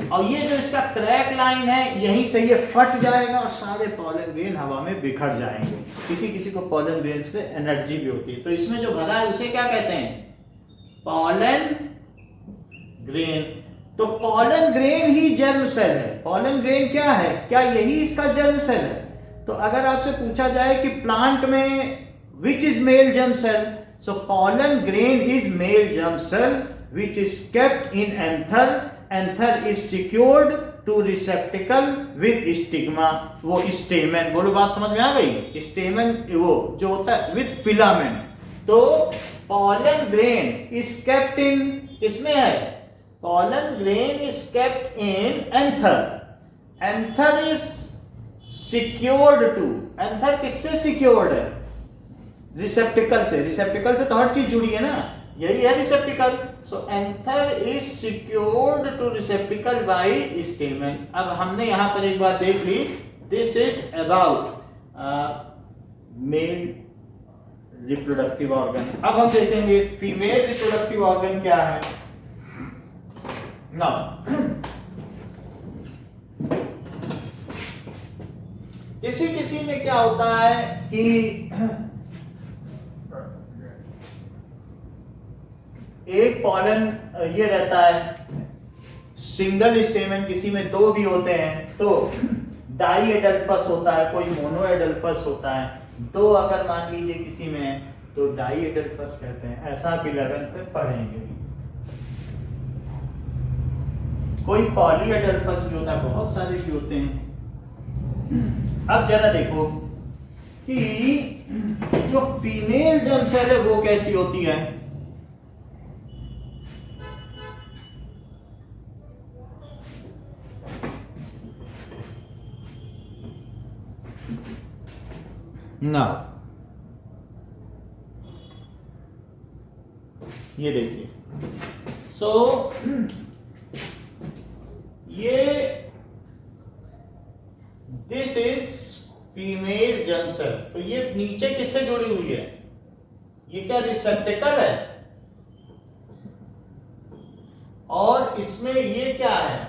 Speaker 1: और ये जो इसका क्रैक लाइन है यहीं से ये फट जाएगा और सारे पॉलन ग्रेन हवा में बिखर जाएंगे। किसी किसी को पॉलन ग्रेन से एनर्जी भी होती है, तो इसमें जो भरा है उसे क्या कहते हैं, पॉलन ग्रेन। तो पॉलन ग्रेन ही जर्म सेल है। पॉलन ग्रेन क्या है, क्या यही इसका जर्म सेल है। तो अगर आपसे पूछा जाए कि प्लांट में which is male germ cell, so pollen grain is male germ cell which is kept in anther, anther is secured to receptacle with stigma, वो स्टेमन, बोलो बात समझ में आ गई, स्टेमन वो जो होता है विद फिलामेंट। तो पॉलन ग्रेन इज केप्ट इन, इसमें है pollen grain is kept in anther, anther is secured to, anther किससे secured है, रिसेप्टिकल से, रिसेप्टिकल से तो हर चीज जुड़ी है ना, यही है रिसेप्टिकल। सो anther is secured to receptacle by stamen। अब हमने यहां पर एक बात देख ली, this is about male reproductive organ। अब हम देखेंगे फीमेल रिप्रोडक्टिव ऑर्गन क्या है। Now, किसी में क्या होता है कि एक पॉलन ये रहता है सिंगल स्टेमन, किसी में 2 भी होते हैं, तो डाई एडल्फस होता है, कोई मोनो एडल्फस होता है। 2 अगर मान लीजिए किसी में है तो डाई एडल्फस कहते हैं, ऐसा आप 11th में पढ़ेंगे। कोई पॉली एडल्फस भी होता है, बहुत सारे भी होते हैं। अब जरा देखो कि जो फीमेल जर्म सेल है वो कैसी होती है। ना ये देखिए, ये this is female germ cell. तो ये नीचे किससे जुड़ी हुई है, ये क्या रिसेप्टिकल है, और इसमें ये क्या है,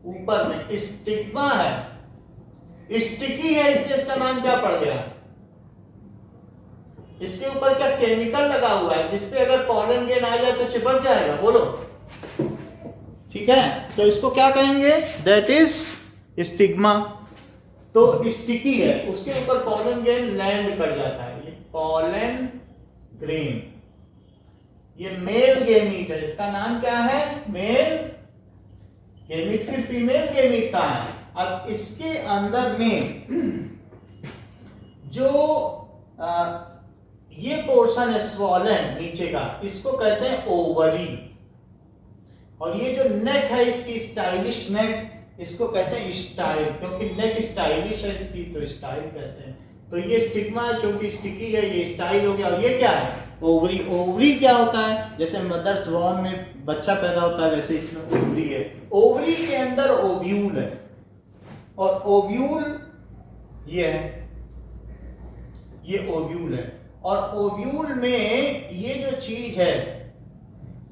Speaker 1: ऊपर में स्टिग्मा है, स्टिकी है, इसलिए इसका नाम क्या पड़ गया, इसके ऊपर क्या केमिकल लगा हुआ है जिसपे अगर पॉलन ग्रेन आ जाए तो चिपक जाएगा, बोलो। ठीक है, तो इसको क्या कहेंगे? That is stigma. तो स्टिकी है, उसके ऊपर पॉलन ग्रेन लैंड कर जाता है, ये पॉलन ग्रेन। ये मेल गेमीट है, इसका नाम क्या है? Male gamete. फिर फीमेल गेमीट का है। अब इसके अंदर में जो ये पोर्शन है स्वॉलन नीचे का, इसको कहते हैं ओवरी। और ये जो नेक है इसकी स्टाइलिश नेक, इसको कहते हैं स्टाइल, क्योंकि नेक स्टाइलिश है इसकी तो स्टाइल कहते हैं। तो ये स्टिग्मा है, चूंकि स्टिकी है, ये स्टाइल हो गया। और ये क्या है? ओवरी। ओवरी क्या होता है? जैसे मदर्स वॉर्म में बच्चा पैदा होता है, वैसे इसमें ओवरी है। ओवरी के अंदर ओव्यूल है, और ओव्यूल ये है, ये ओव्यूल है। और ओव्यूल में ये जो चीज है,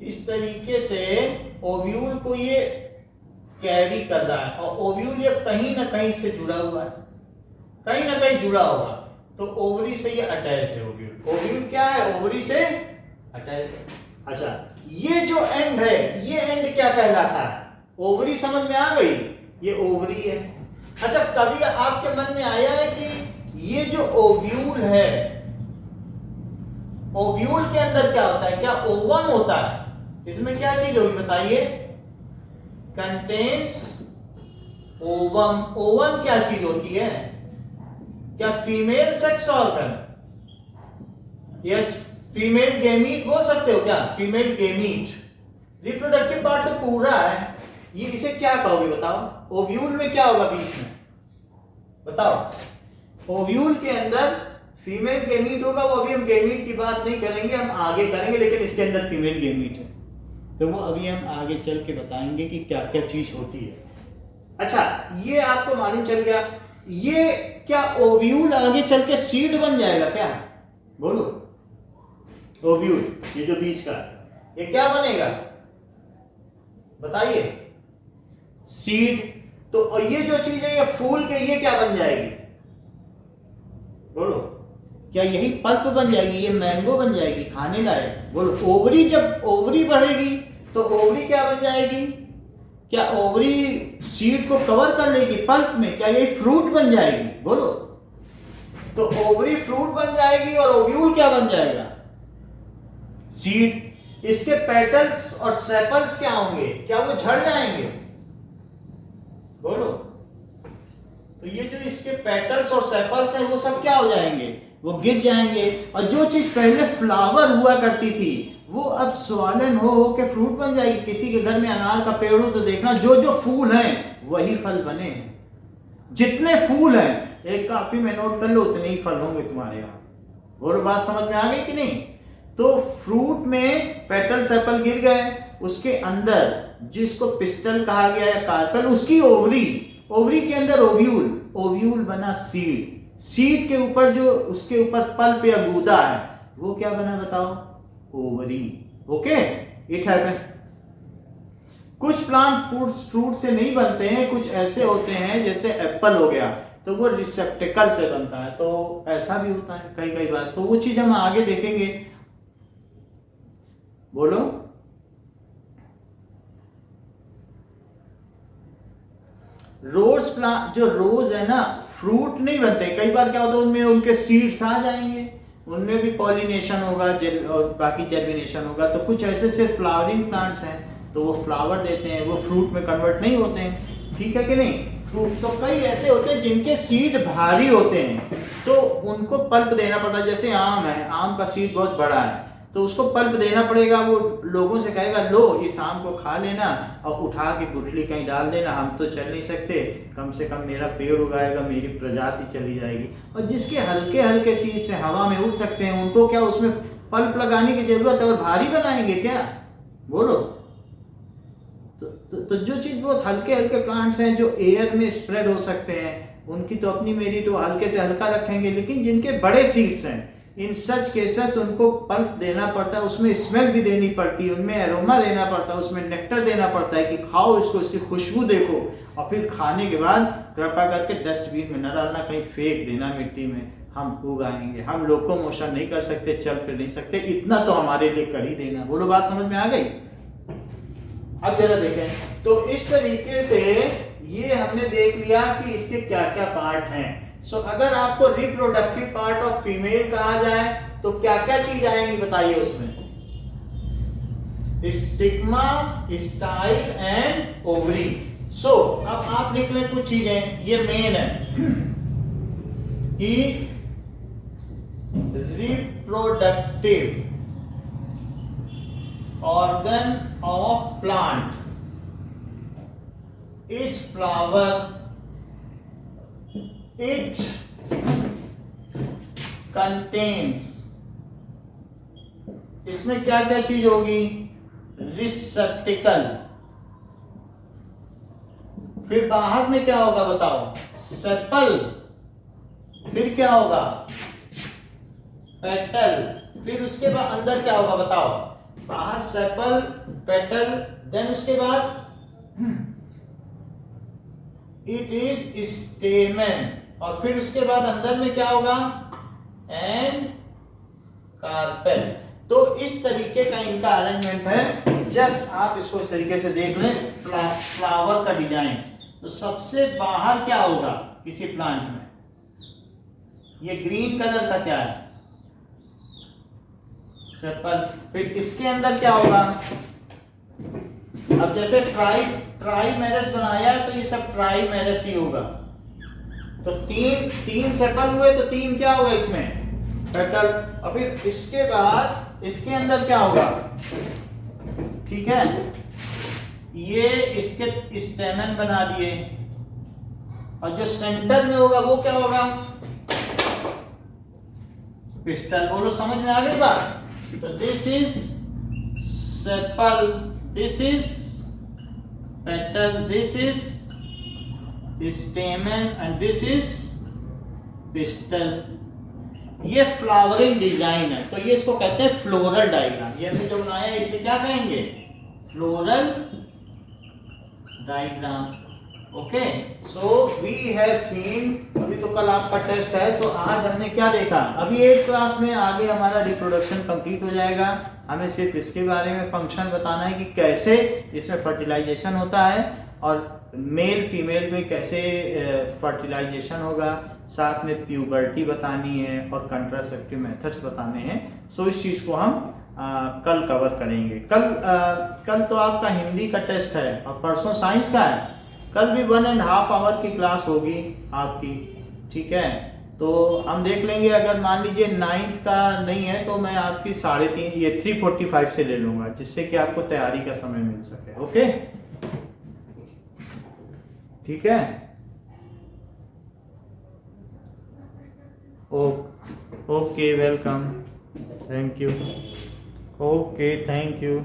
Speaker 1: इस तरीके से ओव्यूल को ये कैरी कर रहा है, और ओव्यूल ये कहीं ना कहीं से जुड़ा हुआ है, कहीं ना कहीं जुड़ा होगा। तो ओवरी से ये अटैच है ओव्यूल। ओव्यूल क्या है? ओवरी से अटैच है। अच्छा, ये जो एंड है, ये एंड क्या कहलाता है? ओवरी। समझ में आ गई? ये ओवरी है। अच्छा, कभी आपके मन में आया है कि ये जो ओव्यूल है, ओव्यूल के अंदर क्या होता है? क्या ओवम होता है? इसमें क्या चीज होगी बताइए? Contains ovum. ओवम क्या चीज होती है? क्या female sex organ? Yes, female gamete बोल सकते हो क्या? Female gamete. रिप्रोडक्टिव पार्ट तो पूरा है। ये इसे क्या कहोगे बताओ? ओव्यूल में क्या होगा बीच में? बताओ। ओव्यूल के अंदर फीमेल गेमीट होगा। वो अभी हम गेमीट की बात नहीं करेंगे, हम आगे करेंगे, लेकिन इसके अंदर फीमेल गेमीट है, तो वो अभी हम आगे चल के बताएंगे कि क्या क्या चीज होती है। अच्छा, ये आपको मालूम चल गया। ये क्या ओव्यूल आगे चल के सीड बन जाएगा क्या? बोलो। ओव्यूल, ये जो बीच का, ये क्या बनेगा बताइए? सीड। तो ये जो चीज है, ये फूल के ये क्या बन जाएगी? बोलो। क्या यही पल्प बन जाएगी? ये मैंगो बन जाएगी खाने लायक? बोलो। ओवरी, जब ओवरी बढ़ेगी तो ओवरी क्या बन जाएगी? क्या ओवरी सीड को कवर कर लेगी पल्प में? क्या ये फ्रूट बन जाएगी? बोलो। तो ओवरी फ्रूट बन जाएगी, और ओव्यूल क्या बन जाएगा? सीड। इसके पेटल्स और सेपल्स क्या होंगे? क्या वो झड़ जाएंगे? बोलो। तो ये जो इसके पेटल्स और सेपल्स हैं, वो सब क्या हो जाएंगे? वो गिर जाएंगे। और जो चीज पहले फ्लावर हुआ करती थी, वो अब स्वालन हो के फ्रूट बन जाएगी। किसी के घर में अनार का पेड़ हो तो देखना, जो जो फूल हैं वही फल बने हैं। जितने फूल हैं, एक कॉपी में नोट कर लो, उतने ही फल होंगे तुम्हारे यहाँ। बोलो, बात समझ में आ गई कि नहीं? तो फ्रूट में पेटल सेपल गिर गए, उसके अंदर जिसको पिस्टल कहा गया है, कार्पल, उसकी ओवरी, ओवरी के अंदर ओव्यूल, ओव्यूल बना सीड, सीड के ऊपर जो उसके ऊपर पल्प या गूदा है, वो क्या बना बताओ? ओवरी। Okay, it happen. कुछ प्लांट फ्रूट से नहीं बनते हैं, कुछ ऐसे होते हैं जैसे एप्पल हो गया, तो वो रिसेप्टिकल से बनता है, तो ऐसा भी होता है कई कई बार। तो वो चीज हम आगे देखेंगे। बोलो। रोज प्लांट, जो रोज है ना, फ्रूट नहीं बनते। कई बार क्या होता है, उनमें उनके सीड्स आ जाएंगे, उनमें भी पॉलिनेशन होगा और बाकी जर्मिनेशन होगा। तो कुछ ऐसे सिर्फ फ्लावरिंग प्लांट्स हैं, तो वो फ्लावर देते हैं, वो फ्रूट में कन्वर्ट नहीं होते हैं। ठीक है कि नहीं? फ्रूट तो कई ऐसे होते हैं जिनके सीड भारी होते हैं, तो उनको पल्प देना पड़ता है। जैसे आम है, आम का सीड बहुत बड़ा है, तो उसको पल्प देना पड़ेगा। वो लोगों से कहेगा, लो इस आम को खा लेना और उठा के गुठली कहीं डाल देना, हम तो चल नहीं सकते, कम से कम मेरा पेड़ उगाएगा, मेरी प्रजाति चली जाएगी। और जिसके हल्के हल्के सीड से हवा में उड़ सकते हैं, उनको क्या उसमें पल्प लगाने की जरूरत है? और भारी बनाएंगे क्या? बोलो। तो जो चीज बहुत हल्के हल्के प्लांट्स हैं, जो एयर में स्प्रेड हो सकते हैं, उनकी तो अपनी मेरिट, वो हल्के से हल्का रखेंगे। लेकिन जिनके बड़े सीड्स हैं, इन सच केसेस उनको पल्प देना पड़ता है, उसमें स्मेल भी देनी पड़ती है, उनमें एरोमा देना पड़ता है, उसमें नेक्टर देना पड़ता है कि खाओ इसको, इसकी खुशबू देखो, और फिर खाने के बाद कृपा करके डस्टबिन में न डालना, कहीं फेंक देना मिट्टी में। हम उगाएंगे। हम लोकोमोशन नहीं कर सकते, चल फिर नहीं सकते, इतना तो हमारे लिए कर ही देना। बोलो बात समझ में आ गई? अब जरा देखें, तो इस तरीके से ये हमने देख लिया कि इसके क्या क्या पार्ट हैं। सो अगर आपको रिप्रोडक्टिव पार्ट ऑफ फीमेल कहा जाए तो क्या क्या चीज आएंगी बताइए उसमें? Stigma, style and ovary. So अब आप लिख लें कुछ चीजें, ये मेन है कि reproductive organ of plant is flower. It contains, इसमें क्या क्या चीज होगी? रिसेप्टिकल। फिर बाहर में क्या होगा बताओ? सेपल। फिर क्या होगा? पेटल। फिर उसके बाद अंदर क्या होगा बताओ? बाहर सेपल, पेटल, देन उसके बाद इट इज स्टेमन, और फिर उसके बाद अंदर में क्या होगा? And carpel. तो इस तरीके का इनका अरेंजमेंट है। जस्ट आप इसको इस तरीके से देख लें, फ्लावर का डिजाइन। तो सबसे बाहर क्या होगा किसी प्लांट में? ये ग्रीन कलर का क्या है? सेपल। फिर इसके अंदर क्या होगा? अब जैसे ट्राइमेरस बनाया है तो ये सब ट्राइमेरस ही होगा। तो तीन सेपल हुए तो तीन क्या होगा इसमें? पेटल। और फिर इसके बाद इसके अंदर क्या होगा? ठीक है, ये इसके स्टेमन बना दिए, और जो सेंटर में होगा वो क्या होगा? पिस्टल। बोलो समझ में आ गई बात? तो this is sepal, this is petal, this is स्टेमन and this is pistol. ये फ्लावरिंग डिजाइन है, तो ये इसको कहते हैं फ्लोरल डायग्राम। ये हमने जो बनाया है इसे क्या कहेंगे? Floral diagram. Okay, so we have seen. अभी तो कल आपका टेस्ट है, तो आज हमने क्या देखा? अभी एक क्लास में आगे हमारा रिप्रोडक्शन कंप्लीट हो जाएगा। हमें सिर्फ इसके बारे में फंक्शन बताना है कि कैसे इसमें फर्टिलाइजेशन होता है, और मेल फीमेल में कैसे फर्टिलाइजेशन होगा, साथ में प्यूबर्टी बतानी है और कंट्रासेप्टिव मेथड्स बताने हैं। सो इस चीज़ को हम कल कवर करेंगे। कल तो आपका हिंदी का टेस्ट है और परसों साइंस का है। कल भी 1.5 आवर की क्लास होगी आपकी, ठीक है? तो हम देख लेंगे, अगर मान लीजिए 9th का नहीं है तो मैं आपकी 3:30 ये 3:45 से ले लूँगा, जिससे कि आपको तैयारी का समय मिल सके। ओके, ठीक है? Okay, welcome, thank you. Okay, thank you.